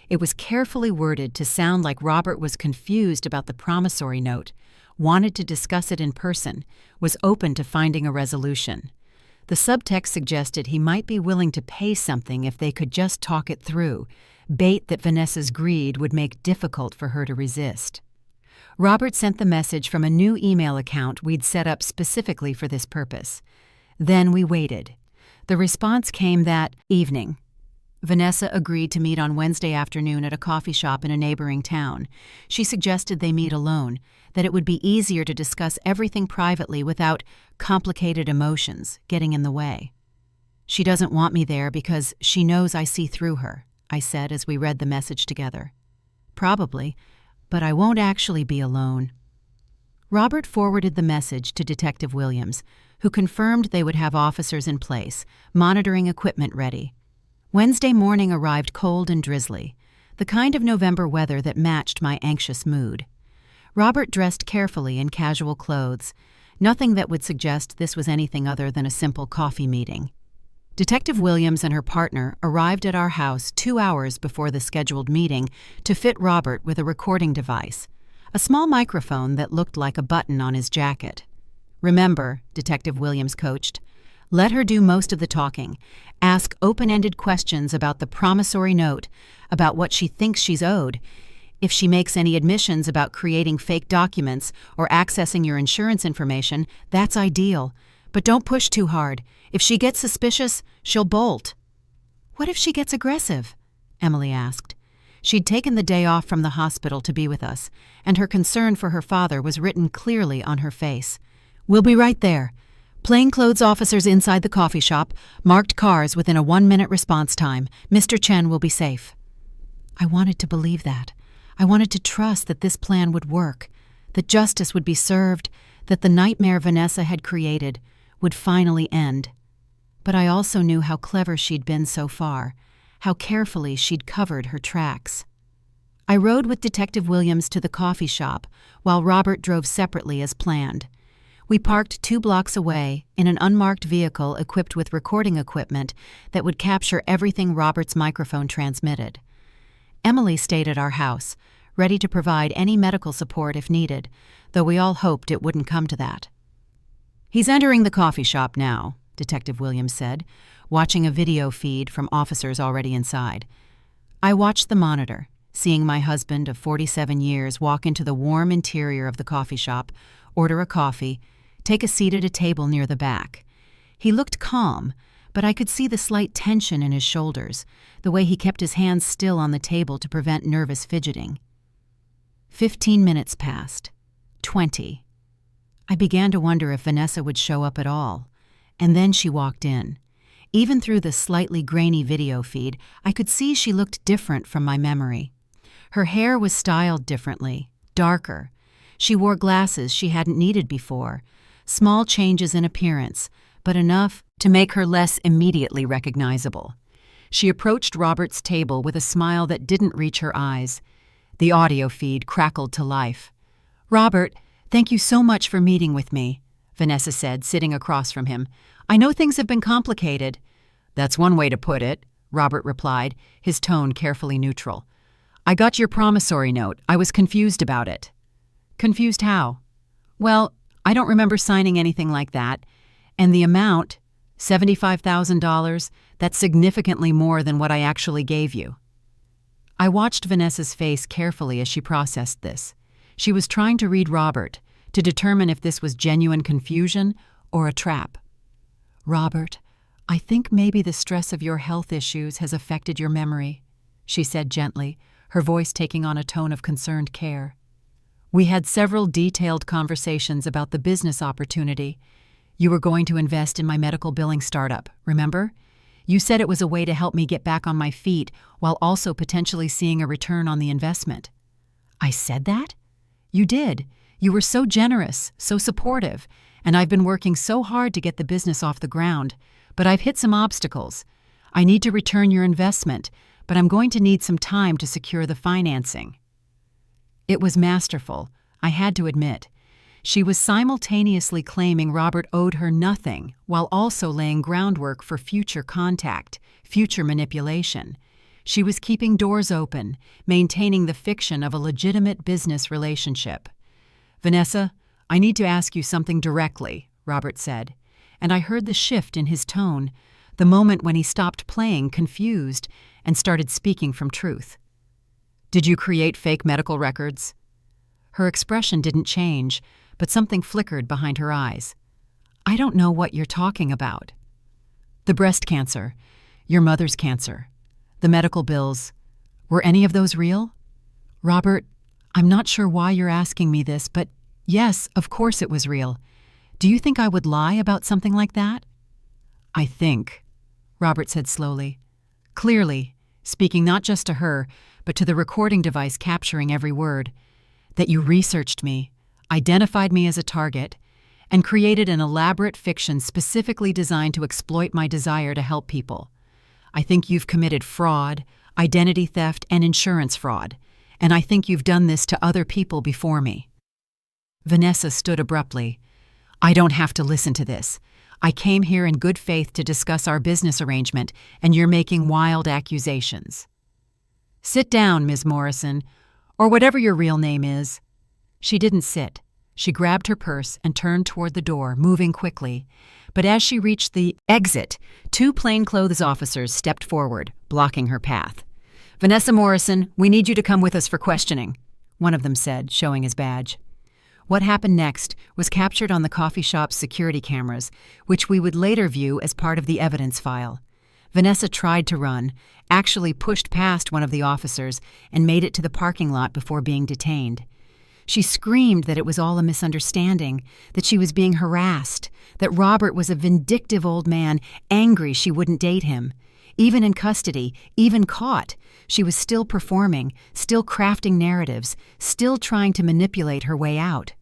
It was carefully worded to sound like Robert was confused about the promissory note, wanted to discuss it in person, was open to finding a resolution. The subtext suggested he might be willing to pay something if they could just talk it through, bait that Vanessa's greed would make difficult for her to resist. Robert sent the message from a new email account we'd set up specifically for this purpose. Then we waited. The response came that evening. Vanessa agreed to meet on Wednesday afternoon at a coffee shop in a neighboring town. She suggested they meet alone, that it would be easier to discuss everything privately without complicated emotions getting in the way. "She doesn't want me there because she knows I see through her," I said as we read the message together. "Probably, but I won't actually be alone." Robert forwarded the message to Detective Williams, who confirmed they would have officers in place, monitoring equipment ready. Wednesday morning arrived cold and drizzly, the kind of November weather that matched my anxious mood. Robert dressed carefully in casual clothes, nothing that would suggest this was anything other than a simple coffee meeting. Detective Williams and her partner arrived at our house 2 hours before the scheduled meeting to fit Robert with a recording device, a small microphone that looked like a button on his jacket. "Remember," Detective Williams coached, "let her do most of the talking. Ask open-ended questions about the promissory note, about what she thinks she's owed. If she makes any admissions about creating fake documents or accessing your insurance information, that's ideal. But don't push too hard. If she gets suspicious, she'll bolt." "What if she gets aggressive?" Emily asked. She'd taken the day off from the hospital to be with us, and her concern for her father was written clearly on her face. "We'll be right there. Plainclothes officers inside the coffee shop, marked cars within a 1-minute response time. Mr. Chen will be safe." I wanted to believe that. I wanted to trust that this plan would work, that justice would be served, that the nightmare Vanessa had created would finally end. But I also knew how clever she'd been so far, how carefully she'd covered her tracks. I rode with Detective Williams to the coffee shop while Robert drove separately as planned. We parked 2 blocks away in an unmarked vehicle equipped with recording equipment that would capture everything Robert's microphone transmitted. Emily stayed at our house, ready to provide any medical support if needed, though we all hoped it wouldn't come to that. "He's entering the coffee shop now," Detective Williams said, watching a video feed from officers already inside. I watched the monitor, seeing my husband of 47 years walk into the warm interior of the coffee shop, order a coffee, take a seat at a table near the back. He looked calm, but I could see the slight tension in his shoulders, the way he kept his hands still on the table to prevent nervous fidgeting. 15 minutes passed. 20. I began to wonder if Vanessa would show up at all, and then she walked in. Even through the slightly grainy video feed, I could see she looked different from my memory. Her hair was styled differently, darker. She wore glasses she hadn't needed before, small changes in appearance, but enough to make her less immediately recognizable. She approached Robert's table with a smile that didn't reach her eyes. The audio feed crackled to life. "Robert, thank you so much for meeting with me," Vanessa said, sitting across from him. "I know things have been complicated." "That's one way to put it," Robert replied, his tone carefully neutral. "I got your promissory note. I was confused about it." "Confused how?" "Well, I don't remember signing anything like that. And the amount, $75,000, that's significantly more than what I actually gave you." I watched Vanessa's face carefully as she processed this. She was trying to read Robert, to determine if this was genuine confusion or a trap. "Robert, I think maybe the stress of your health issues has affected your memory," she said gently, her voice taking on a tone of concerned care. "We had several detailed conversations about the business opportunity. You were going to invest in my medical billing startup, remember? You said it was a way to help me get back on my feet while also potentially seeing a return on the investment." "I said that?" "You did. You were so generous, so supportive, and I've been working so hard to get the business off the ground, but I've hit some obstacles. I need to return your investment, but I'm going to need some time to secure the financing." It was masterful, I had to admit. She was simultaneously claiming Robert owed her nothing while also laying groundwork for future contact, future manipulation. She was keeping doors open, maintaining the fiction of a legitimate business relationship. "Vanessa, I need to ask you something directly," Robert said, and I heard the shift in his tone, the moment when he stopped playing confused and started speaking from truth. "Did you create fake medical records?" Her expression didn't change, but something flickered behind her eyes. "I don't know what you're talking about." "The breast cancer, your mother's cancer, the medical bills, were any of those real?" "Robert, I'm not sure why you're asking me this, but yes, of course it was real. Do you think I would lie about something like that?" "I think," Robert said slowly, clearly, speaking not just to her, but to the recording device capturing every word, "that you researched me, identified me as a target, and created an elaborate fiction specifically designed to exploit my desire to help people. I think you've committed fraud, identity theft, and insurance fraud, and I think you've done this to other people before me." Vanessa stood abruptly. "I don't have to listen to this. I came here in good faith to discuss our business arrangement, and you're making wild accusations." "Sit down, Ms. Morrison, or whatever your real name is." She didn't sit. She grabbed her purse and turned toward the door, moving quickly. But as she reached the exit, two plainclothes officers stepped forward, blocking her path. "Vanessa Morrison, we need you to come with us for questioning," one of them said, showing his badge. What happened next was captured on the coffee shop's security cameras, which we would later view as part of the evidence file. Vanessa tried to run, actually pushed past one of the officers, and made it to the parking lot before being detained. She screamed that it was all a misunderstanding, that she was being harassed, that Robert was a vindictive old man, angry she wouldn't date him. Even in custody, even caught, she was still performing, still crafting narratives, still trying to manipulate her way out.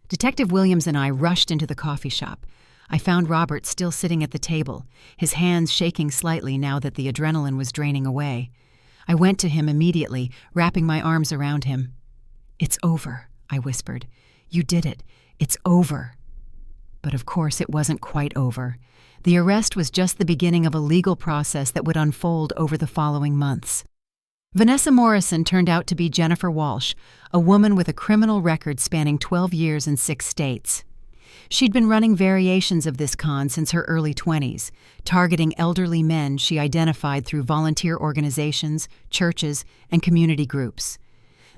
Detective Williams and I rushed into the coffee shop. I found Robert still sitting at the table, his hands shaking slightly now that the adrenaline was draining away. I went to him immediately, wrapping my arms around him. "It's over," I whispered. "You did it. It's over." But of course it wasn't quite over. The arrest was just the beginning of a legal process that would unfold over the following months. Vanessa Morrison turned out to be Jennifer Walsh, a woman with a criminal record spanning 12 years in 6 states. She'd been running variations of this con since her early 20s, targeting elderly men she identified through volunteer organizations, churches, and community groups.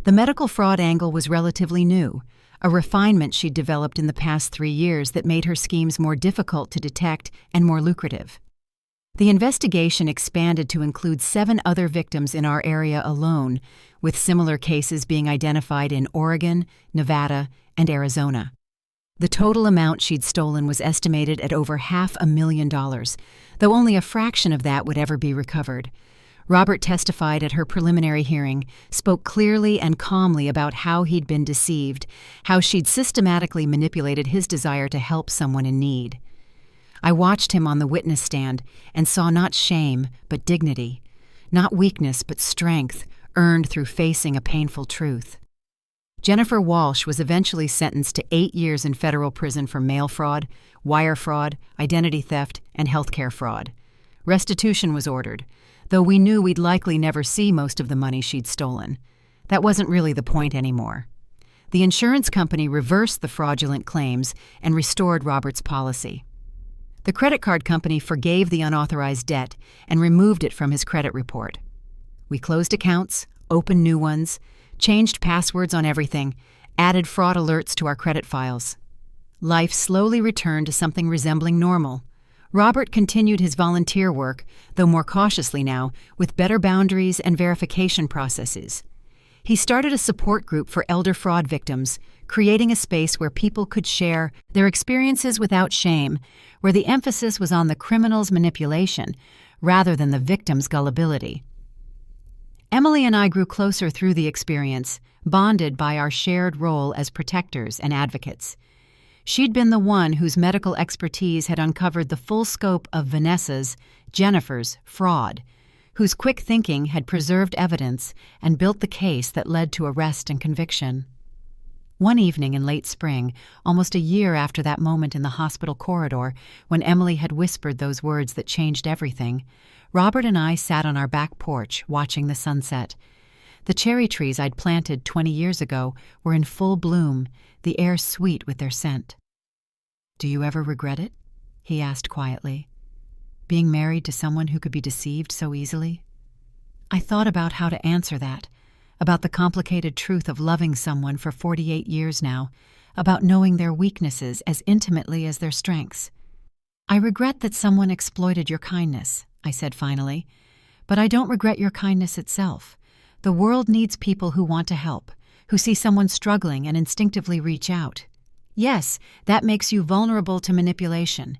The medical fraud angle was relatively new, a refinement she'd developed in the past 3 years that made her schemes more difficult to detect and more lucrative. The investigation expanded to include 7 other victims in our area alone, with similar cases being identified in Oregon, Nevada, and Arizona. The total amount she'd stolen was estimated at over $500,000, though only a fraction of that would ever be recovered. Robert testified at her preliminary hearing, spoke clearly and calmly about how he'd been deceived, how she'd systematically manipulated his desire to help someone in need. I watched him on the witness stand and saw not shame, but dignity, not weakness, but strength, earned through facing a painful truth. Jennifer Walsh was eventually sentenced to 8 years in federal prison for mail fraud, wire fraud, identity theft, and healthcare fraud. Restitution was ordered, though we knew we'd likely never see most of the money she'd stolen. That wasn't really the point anymore. The insurance company reversed the fraudulent claims and restored Robert's policy. The credit card company forgave the unauthorized debt and removed it from his credit report. We closed accounts, opened new ones, changed passwords on everything, added fraud alerts to our credit files. Life slowly returned to something resembling normal. Robert continued his volunteer work, though more cautiously now, with better boundaries and verification processes. He started a support group for elder fraud victims, creating a space where people could share their experiences without shame, where the emphasis was on the criminal's manipulation rather than the victim's gullibility. Emily and I grew closer through the experience, bonded by our shared role as protectors and advocates. She'd been the one whose medical expertise had uncovered the full scope of Vanessa's, Jennifer's, fraud, whose quick thinking had preserved evidence and built the case that led to arrest and conviction. One evening in late spring, almost a year after that moment in the hospital corridor when Emily had whispered those words that changed everything, Robert and I sat on our back porch watching the sunset. The cherry trees I'd planted 20 years ago were in full bloom, the air sweet with their scent. "Do you ever regret it?" he asked quietly. Being married to someone who could be deceived so easily? I thought about how to answer that, about the complicated truth of loving someone for 48 years now, about knowing their weaknesses as intimately as their strengths. I regret that someone exploited your kindness, I said finally, but I don't regret your kindness itself. The world needs people who want to help, who see someone struggling and instinctively reach out. Yes, that makes you vulnerable to manipulation,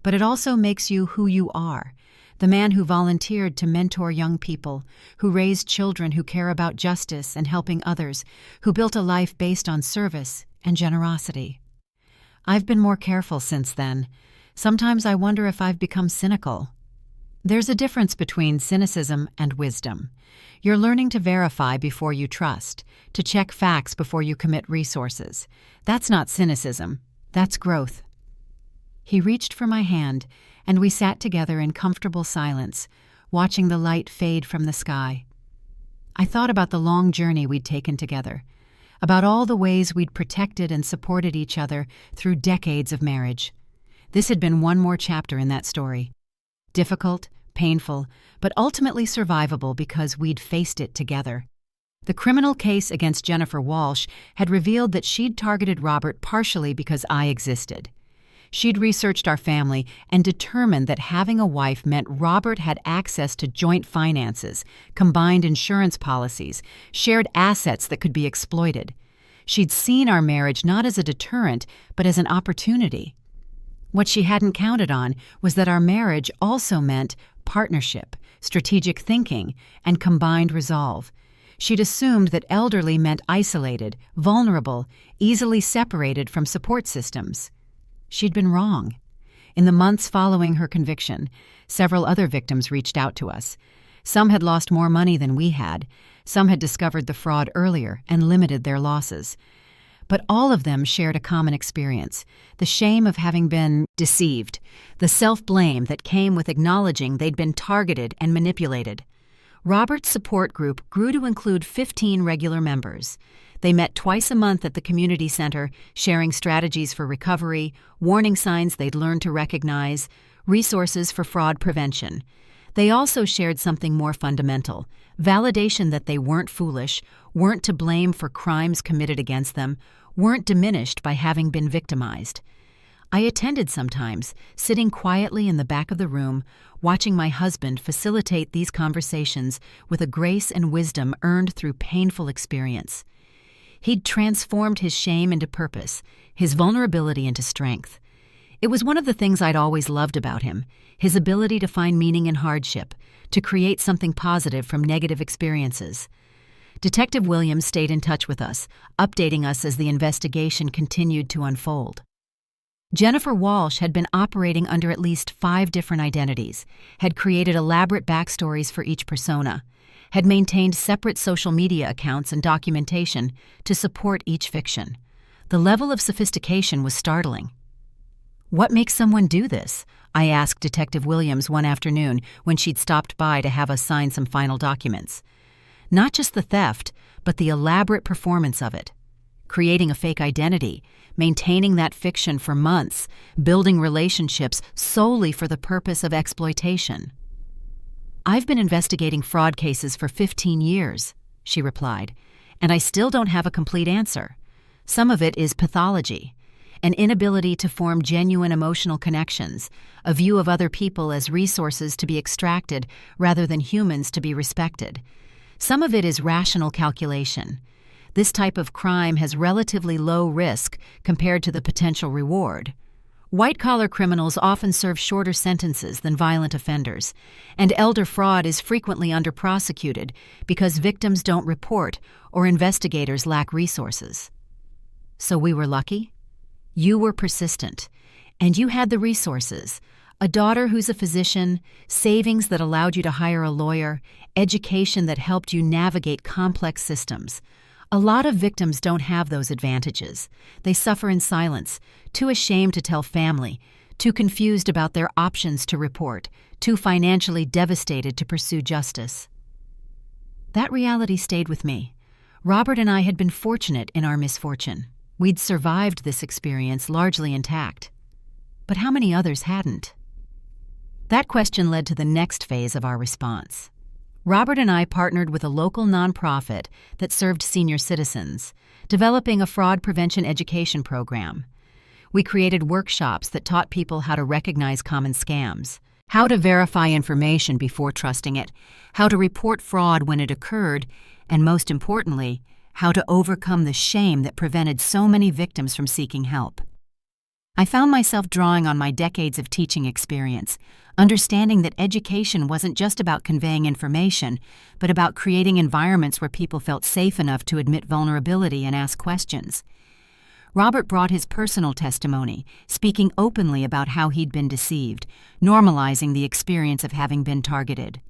but it also makes you who you are, the man who volunteered to mentor young people, who raised children who care about justice and helping others, who built a life based on service and generosity. I've been more careful since then. Sometimes I wonder if I've become cynical. There's a difference between cynicism and wisdom. You're learning to verify before you trust, to check facts before you commit resources. That's not cynicism. That's growth. He reached for my hand, and we sat together in comfortable silence, watching the light fade from the sky. I thought about the long journey we'd taken together, about all the ways we'd protected and supported each other through decades of marriage. This had been one more chapter in that story. Difficult, painful, but ultimately survivable because we'd faced it together. The criminal case against Jennifer Walsh had revealed that she'd targeted Robert partially because I existed. She'd researched our family and determined that having a wife meant Robert had access to joint finances, combined insurance policies, shared assets that could be exploited. She'd seen our marriage not as a deterrent, but as an opportunity. What she hadn't counted on was that our marriage also meant partnership, strategic thinking, and combined resolve. She'd assumed that elderly meant isolated, vulnerable, easily separated from support systems. She'd been wrong. In the months following her conviction, several other victims reached out to us. Some had lost more money than we had. Some had discovered the fraud earlier and limited their losses. But all of them shared a common experience, the shame of having been deceived, the self-blame that came with acknowledging they'd been targeted and manipulated. Robert's support group grew to include 15 regular members. They met twice a month at the community center, sharing strategies for recovery, warning signs they'd learned to recognize, resources for fraud prevention. They also shared something more fundamental, validation that they weren't foolish, weren't to blame for crimes committed against them, weren't diminished by having been victimized. I attended sometimes, sitting quietly in the back of the room, watching my husband facilitate these conversations with a grace and wisdom earned through painful experience. He'd transformed his shame into purpose, his vulnerability into strength. It was one of the things I'd always loved about him, his ability to find meaning in hardship, to create something positive from negative experiences. Detective Williams stayed in touch with us, updating us as the investigation continued to unfold. Jennifer Walsh had been operating under at least 5 different identities, had created elaborate backstories for each persona, had maintained separate social media accounts and documentation to support each fiction. The level of sophistication was startling. "What makes someone do this?" I asked Detective Williams one afternoon when she'd stopped by to have us sign some final documents. Not just the theft, but the elaborate performance of it. Creating a fake identity, maintaining that fiction for months, building relationships solely for the purpose of exploitation. "I've been investigating fraud cases for 15 years, she replied, "and I still don't have a complete answer. Some of it is pathology, an inability to form genuine emotional connections, a view of other people as resources to be extracted rather than humans to be respected. Some of it is rational calculation. This type of crime has relatively low risk compared to the potential reward. White-collar criminals often serve shorter sentences than violent offenders, and elder fraud is frequently under-prosecuted because victims don't report or investigators lack resources. So we were lucky? You were persistent, and you had the resources. A daughter who's a physician, savings that allowed you to hire a lawyer, education that helped you navigate complex systems. A lot of victims don't have those advantages. They suffer in silence, too ashamed to tell family, too confused about their options to report, too financially devastated to pursue justice. That reality stayed with me. Robert and I had been fortunate in our misfortune. We'd survived this experience largely intact. but how many others hadn't? That question led to the next phase of our response. Robert and I partnered with a local nonprofit that served senior citizens, developing a fraud prevention education program. We created workshops that taught people how to recognize common scams, how to verify information before trusting it, how to report fraud when it occurred, and most importantly, how to overcome the shame that prevented so many victims from seeking help. I found myself drawing on my decades of teaching experience, understanding that education wasn't just about conveying information, but about creating environments where people felt safe enough to admit vulnerability and ask questions. Robert brought his personal testimony, speaking openly about how he'd been deceived, normalizing the experience of having been targeted.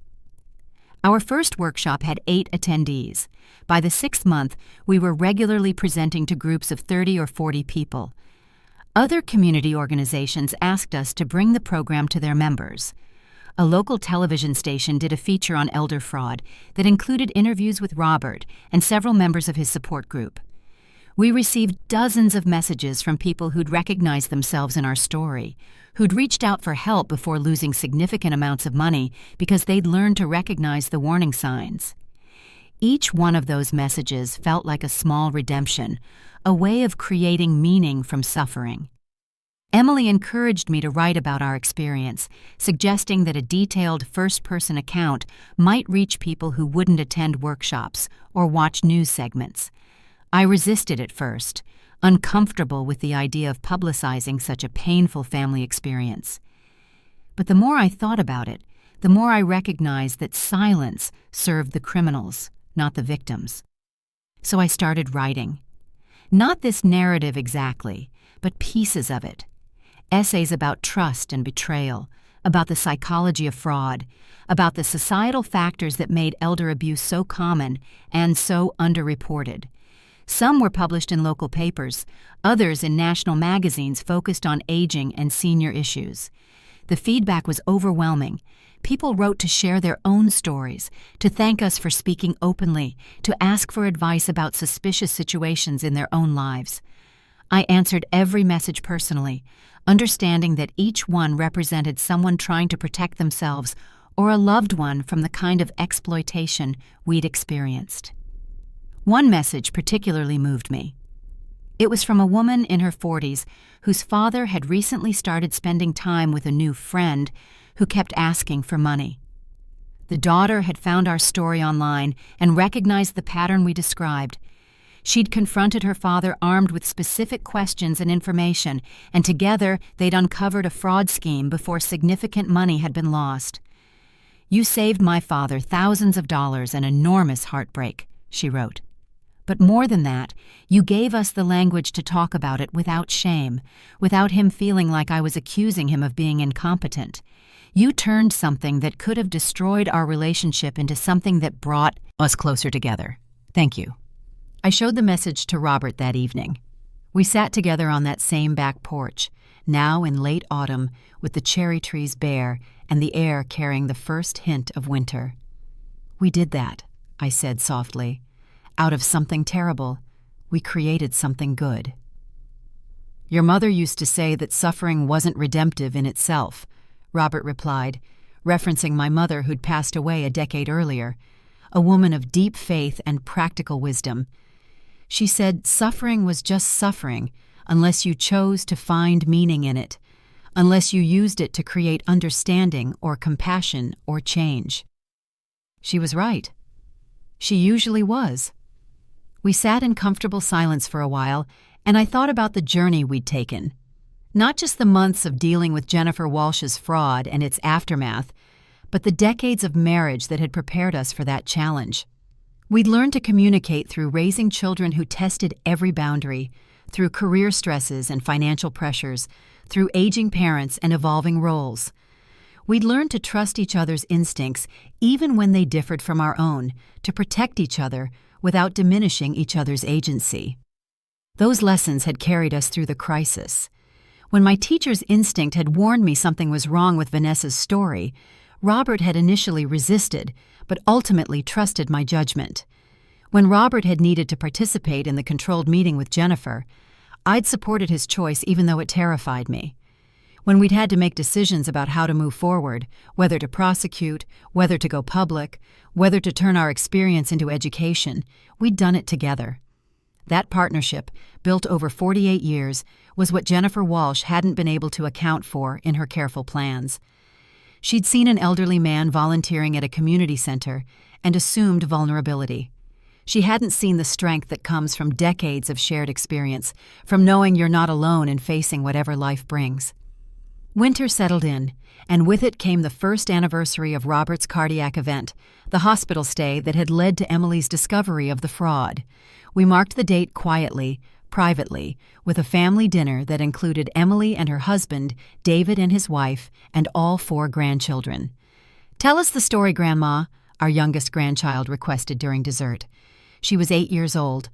Our first workshop had 8 attendees. By the 6th month, we were regularly presenting to groups of 30 or 40 people. Other community organizations asked us to bring the program to their members. A local television station did a feature on elder fraud that included interviews with Robert and several members of his support group. We received dozens of messages from people who'd recognized themselves in our story, who'd reached out for help before losing significant amounts of money because they'd learned to recognize the warning signs. Each one of those messages felt like a small redemption, a way of creating meaning from suffering. Emily encouraged me to write about our experience, suggesting that a detailed first-person account might reach people who wouldn't attend workshops or watch news segments. I resisted at first, uncomfortable with the idea of publicizing such a painful family experience. But the more I thought about it, the more I recognized that silence served the criminals, not the victims. So I started writing. Not this narrative exactly, but pieces of it. Essays about trust and betrayal, about the psychology of fraud, about the societal factors that made elder abuse so common and so underreported. Some were published in local papers, others in national magazines focused on aging and senior issues. The feedback was overwhelming. People wrote to share their own stories, to thank us for speaking openly, to ask for advice about suspicious situations in their own lives. I answered every message personally, understanding that each one represented someone trying to protect themselves or a loved one from the kind of exploitation we'd experienced. One message particularly moved me. It was from a woman in her 40s whose father had recently started spending time with a new friend who kept asking for money. The daughter had found our story online and recognized the pattern we described. She'd confronted her father armed with specific questions and information, and together they'd uncovered a fraud scheme before significant money had been lost. "You saved my father thousands of dollars and enormous heartbreak," she wrote. "But more than that, you gave us the language to talk about it without shame, without him feeling like I was accusing him of being incompetent. You turned something that could have destroyed our relationship into something that brought us closer together. Thank you." I showed the message to Robert that evening. We sat together on that same back porch, now in late autumn, with the cherry trees bare and the air carrying the first hint of winter. "We did that," I said softly. "Out of something terrible, we created something good." "Your mother used to say that suffering wasn't redemptive in itself," Robert replied, referencing my mother who'd passed away a decade earlier, a woman of deep faith and practical wisdom. She said suffering was just suffering unless you chose to find meaning in it, unless you used it to create understanding or compassion or change. She was right. She usually was. We sat in comfortable silence for a while, and I thought about the journey we'd taken. Not just the months of dealing with Jennifer Walsh's fraud and its aftermath, but the decades of marriage that had prepared us for that challenge. We'd learned to communicate through raising children who tested every boundary, through career stresses and financial pressures, through aging parents and evolving roles. We'd learned to trust each other's instincts even when they differed from our own, to protect each other without diminishing each other's agency. Those lessons had carried us through the crisis. When my teacher's instinct had warned me something was wrong with Vanessa's story, Robert had initially resisted, but ultimately trusted my judgment. When Robert had needed to participate in the controlled meeting with Jennifer, I'd supported his choice even though it terrified me. When we'd had to make decisions about how to move forward, whether to prosecute, whether to go public, whether to turn our experience into education, we'd done it together. That partnership, built over 48 years, was what Jennifer Walsh hadn't been able to account for in her careful plans. She'd seen an elderly man volunteering at a community center and assumed vulnerability. She hadn't seen the strength that comes from decades of shared experience, from knowing you're not alone in facing whatever life brings. Winter settled in, and with it came the first anniversary of Robert's cardiac event, the hospital stay that had led to Emily's discovery of the fraud. We marked the date quietly, privately, with a family dinner that included Emily and her husband, David and his wife, and all 4 grandchildren. "Tell us the story, Grandma," our youngest grandchild requested during dessert. She was 8 years old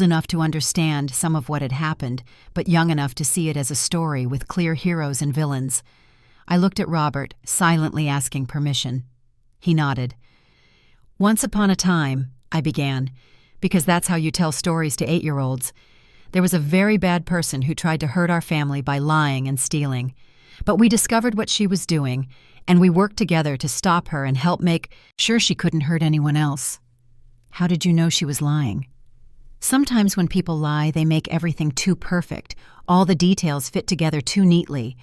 enough to understand some of what had happened, but young enough to see it as a story with clear heroes and villains. I looked at Robert, silently asking permission. He nodded. "Once upon a time," I began, because that's how you tell stories to 8-year-olds. "There was a very bad person who tried to hurt our family by lying and stealing. But we discovered what she was doing, and we worked together to stop her and help make sure she couldn't hurt anyone else." "How did you know she was lying?" "Sometimes when people lie, they make everything too perfect. All the details fit together too neatly.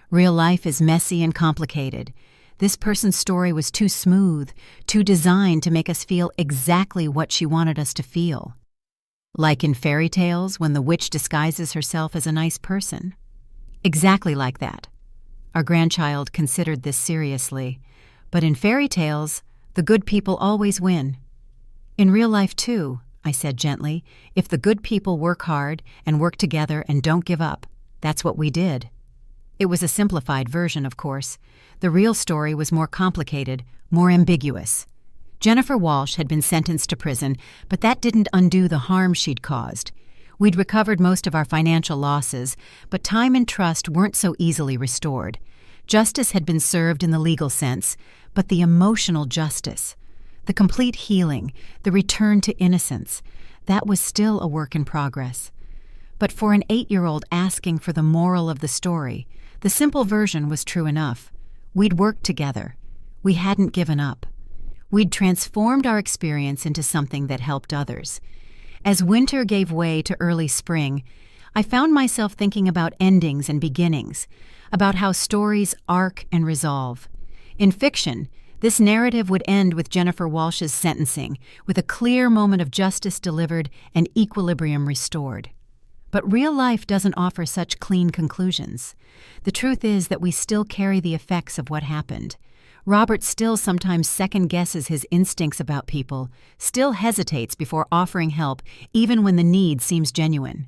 Real life is messy and complicated. This person's story was too smooth, too designed to make us feel exactly what she wanted us to feel. Like in fairy tales, when the witch disguises herself as a nice person." "Exactly like that." Our grandchild considered this seriously. "But in fairy tales, the good people always win." "In real life, too," I said gently, "if the good people work hard and work together and don't give up. That's what we did." It was a simplified version, of course. The real story was more complicated, more ambiguous. Jennifer Walsh had been sentenced to prison, but that didn't undo the harm she'd caused. We'd recovered most of our financial losses, but time and trust weren't so easily restored. Justice had been served in the legal sense, but the emotional justice, the complete healing, the return to innocence, that was still a work in progress. But for an 8-year-old asking for the moral of the story, the simple version was true enough. We'd worked together. We hadn't given up. We'd transformed our experience into something that helped others. As winter gave way to early spring, I found myself thinking about endings and beginnings, about how stories arc and resolve. In fiction, this narrative would end with Jennifer Walsh's sentencing, with a clear moment of justice delivered and equilibrium restored. But real life doesn't offer such clean conclusions. The truth is that we still carry the effects of what happened. Robert still sometimes second-guesses his instincts about people, still hesitates before offering help even when the need seems genuine.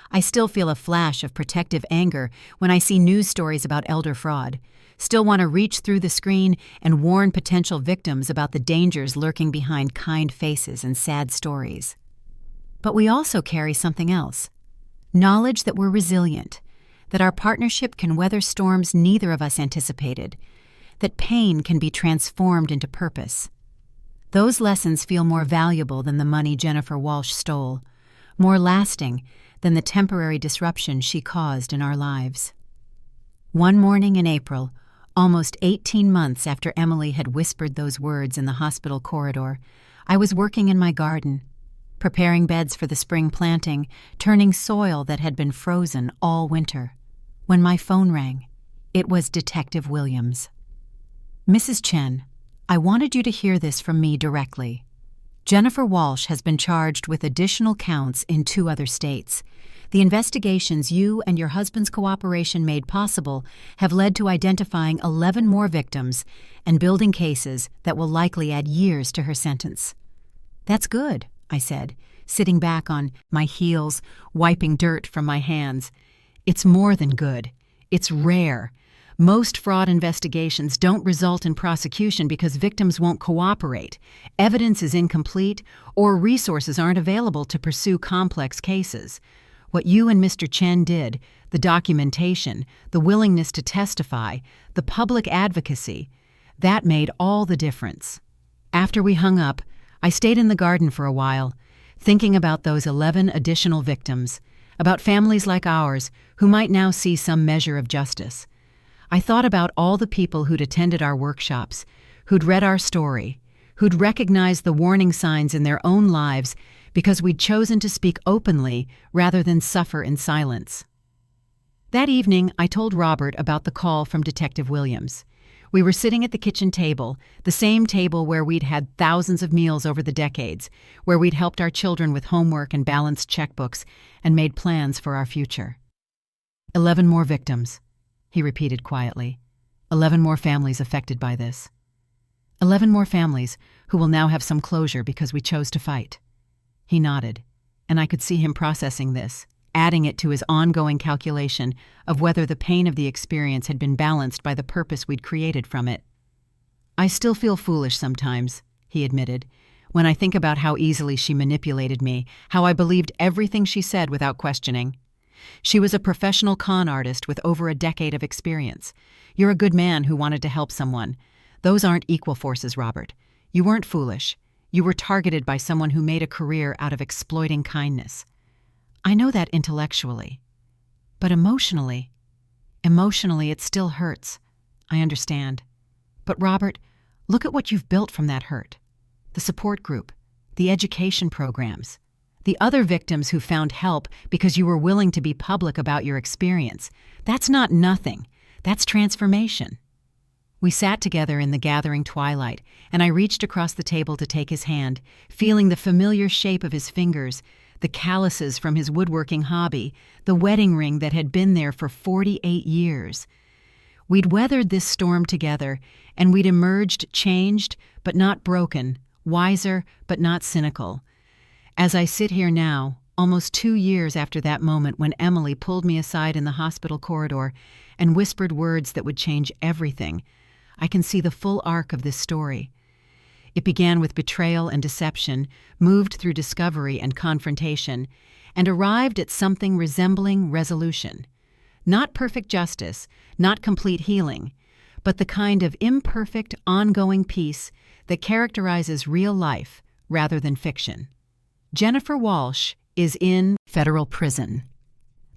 I still feel a flash of protective anger when I see news stories about elder fraud, still want to reach through the screen and warn potential victims about the dangers lurking behind kind faces and sad stories. But we also carry something else. Knowledge that we're resilient, that our partnership can weather storms neither of us anticipated, that pain can be transformed into purpose. Those lessons feel more valuable than the money Jennifer Walsh stole, more lasting than the temporary disruption she caused in our lives. One morning in April, almost 18 months after Emily had whispered those words in the hospital corridor, I was working in my garden, preparing beds for the spring planting, turning soil that had been frozen all winter, when my phone rang. It was Detective Williams. "Mrs. Chen, I wanted you to hear this from me directly. Jennifer Walsh has been charged with additional counts in 2 other states. The investigations you and your husband's cooperation made possible have led to identifying 11 more victims and building cases that will likely add years to her sentence." "That's good," I said, sitting back on my heels, wiping dirt from my hands. "It's more than good. It's rare. Most fraud investigations don't result in prosecution because victims won't cooperate, evidence is incomplete, or resources aren't available to pursue complex cases. What you and Mr. Chen did, the documentation, the willingness to testify, the public advocacy, that made all the difference." After we hung up, I stayed in the garden for a while, thinking about those 11 additional victims, about families like ours who might now see some measure of justice. I thought about all the people who'd attended our workshops, who'd read our story, who'd recognized the warning signs in their own lives because we'd chosen to speak openly rather than suffer in silence. That evening, I told Robert about the call from Detective Williams. We were sitting at the kitchen table, the same table where we'd had thousands of meals over the decades, where we'd helped our children with homework and balanced checkbooks and made plans for our future. 11 more victims, he repeated quietly. 11 more families affected by this. 11 more families who will now have some closure because we chose to fight. He nodded, and I could see him processing this, adding it to his ongoing calculation of whether the pain of the experience had been balanced by the purpose we'd created from it. I still feel foolish sometimes, he admitted, when I think about how easily she manipulated me, how I believed everything she said without questioning. She was a professional con artist with over a decade of experience. You're a good man who wanted to help someone. Those aren't equal forces, Robert. You weren't foolish. You were targeted by someone who made a career out of exploiting kindness. I know that intellectually. But emotionally it still hurts. I understand. But Robert, look at what you've built from that hurt. The support group, the education programs, the other victims who found help because you were willing to be public about your experience. That's not nothing. That's transformation. We sat together in the gathering twilight, and I reached across the table to take his hand, feeling the familiar shape of his fingers, the calluses from his woodworking hobby, the wedding ring that had been there for 48 years. We'd weathered this storm together, and we'd emerged changed but not broken, wiser but not cynical. As I sit here now, almost 2 years after that moment when Emily pulled me aside in the hospital corridor and whispered words that would change everything, I can see the full arc of this story. It began with betrayal and deception, moved through discovery and confrontation, and arrived at something resembling resolution. Not perfect justice, not complete healing, but the kind of imperfect, ongoing peace that characterizes real life rather than fiction. Jennifer Walsh is in federal prison.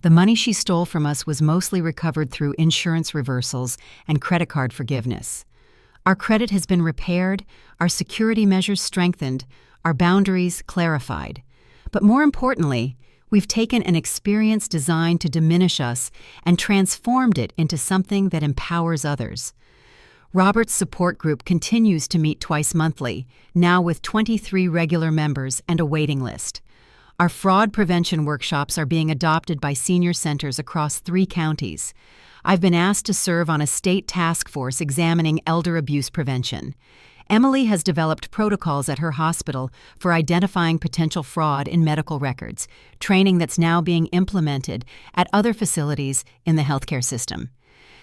The money she stole from us was mostly recovered through insurance reversals and credit card forgiveness. Our credit has been repaired, our security measures strengthened, our boundaries clarified. But more importantly, we've taken an experience designed to diminish us and transformed it into something that empowers others. Robert's support group continues to meet twice monthly, now with 23 regular members and a waiting list. Our fraud prevention workshops are being adopted by senior centers across 3 counties. I've been asked to serve on a state task force examining elder abuse prevention. Emily has developed protocols at her hospital for identifying potential fraud in medical records, training that's now being implemented at other facilities in the healthcare system.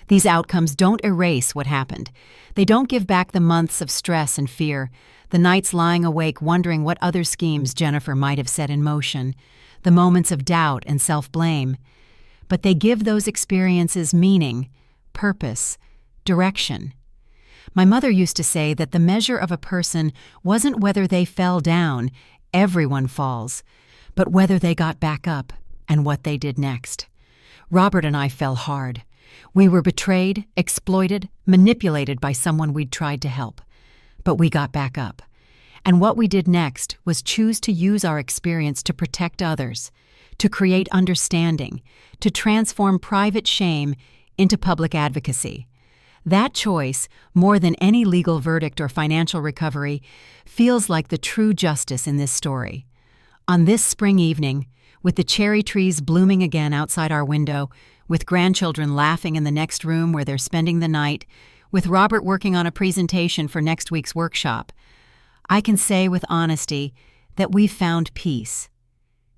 These outcomes don't erase what happened. They don't give back the months of stress and fear, the nights lying awake wondering what other schemes Jennifer might have set in motion, the moments of doubt and self-blame. But they give those experiences meaning, purpose, direction. My mother used to say that the measure of a person wasn't whether they fell down, everyone falls, but whether they got back up and what they did next. Robert and I fell hard. We were betrayed, exploited, manipulated by someone we'd tried to help. But we got back up. And what we did next was choose to use our experience to protect others, to create understanding, to transform private shame into public advocacy. That choice, more than any legal verdict or financial recovery, feels like the true justice in this story. On this spring evening, with the cherry trees blooming again outside our window, with grandchildren laughing in the next room where they're spending the night, with Robert working on a presentation for next week's workshop, I can say with honesty that we've found peace.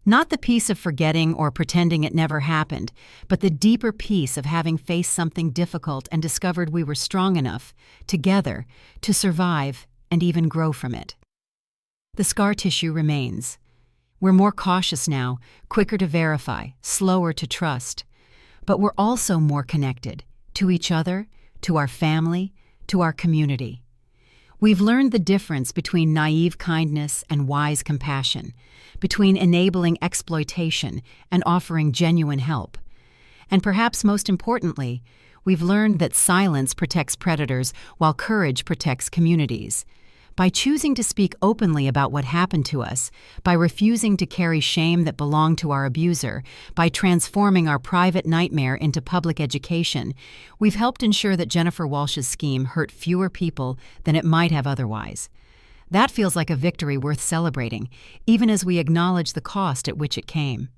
Not the peace of forgetting or pretending it never happened, but the deeper peace of having faced something difficult and discovered we were strong enough, together, to survive and even grow from it. The scar tissue remains. We're more cautious now, quicker to verify, slower to trust. But we're also more connected to each other, to our family, to our community. We've learned the difference between naive kindness and wise compassion, between enabling exploitation and offering genuine help. And perhaps most importantly, We've learned that silence protects predators while courage protects communities. By choosing to speak openly about what happened to us, by refusing to carry shame that belonged to our abuser, by transforming our private nightmare into public education, we've helped ensure that Jennifer Walsh's scheme hurt fewer people than it might have otherwise. That feels like a victory worth celebrating, even as we acknowledge the cost at which it came.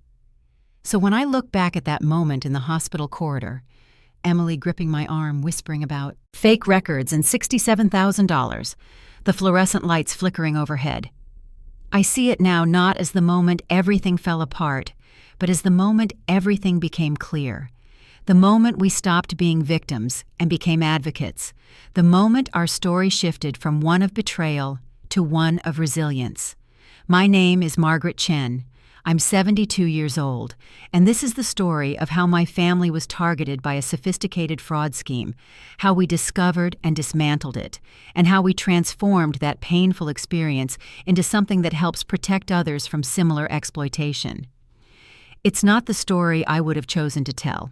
So when I look back at that moment in the hospital corridor, Emily gripping my arm, whispering about fake records and $67,000, the fluorescent lights flickering overhead, I see it now not as the moment everything fell apart, but as the moment everything became clear. The moment we stopped being victims and became advocates. The moment our story shifted from one of betrayal to one of resilience. My name is Margaret Chen. I'm 72 years old, and this is the story of how my family was targeted by a sophisticated fraud scheme, how we discovered and dismantled it, and how we transformed that painful experience into something that helps protect others from similar exploitation. It's not the story I would have chosen to tell,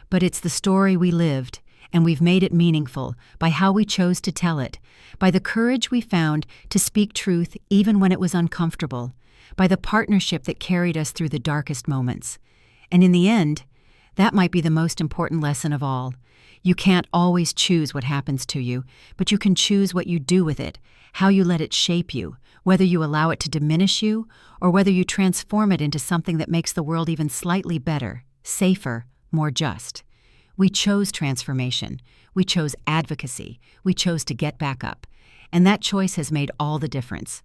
but it's the story we lived, and we've made it meaningful by how we chose to tell it, by the courage we found to speak truth even when it was uncomfortable, by the partnership that carried us through the darkest moments. And in the end, that might be the most important lesson of all. You can't always choose what happens to you, but you can choose what you do with it, how you let it shape you, whether you allow it to diminish you, or whether you transform it into something that makes the world even slightly better, safer, more just. We chose transformation. We chose advocacy. We chose to get back up. And that choice has made all the difference.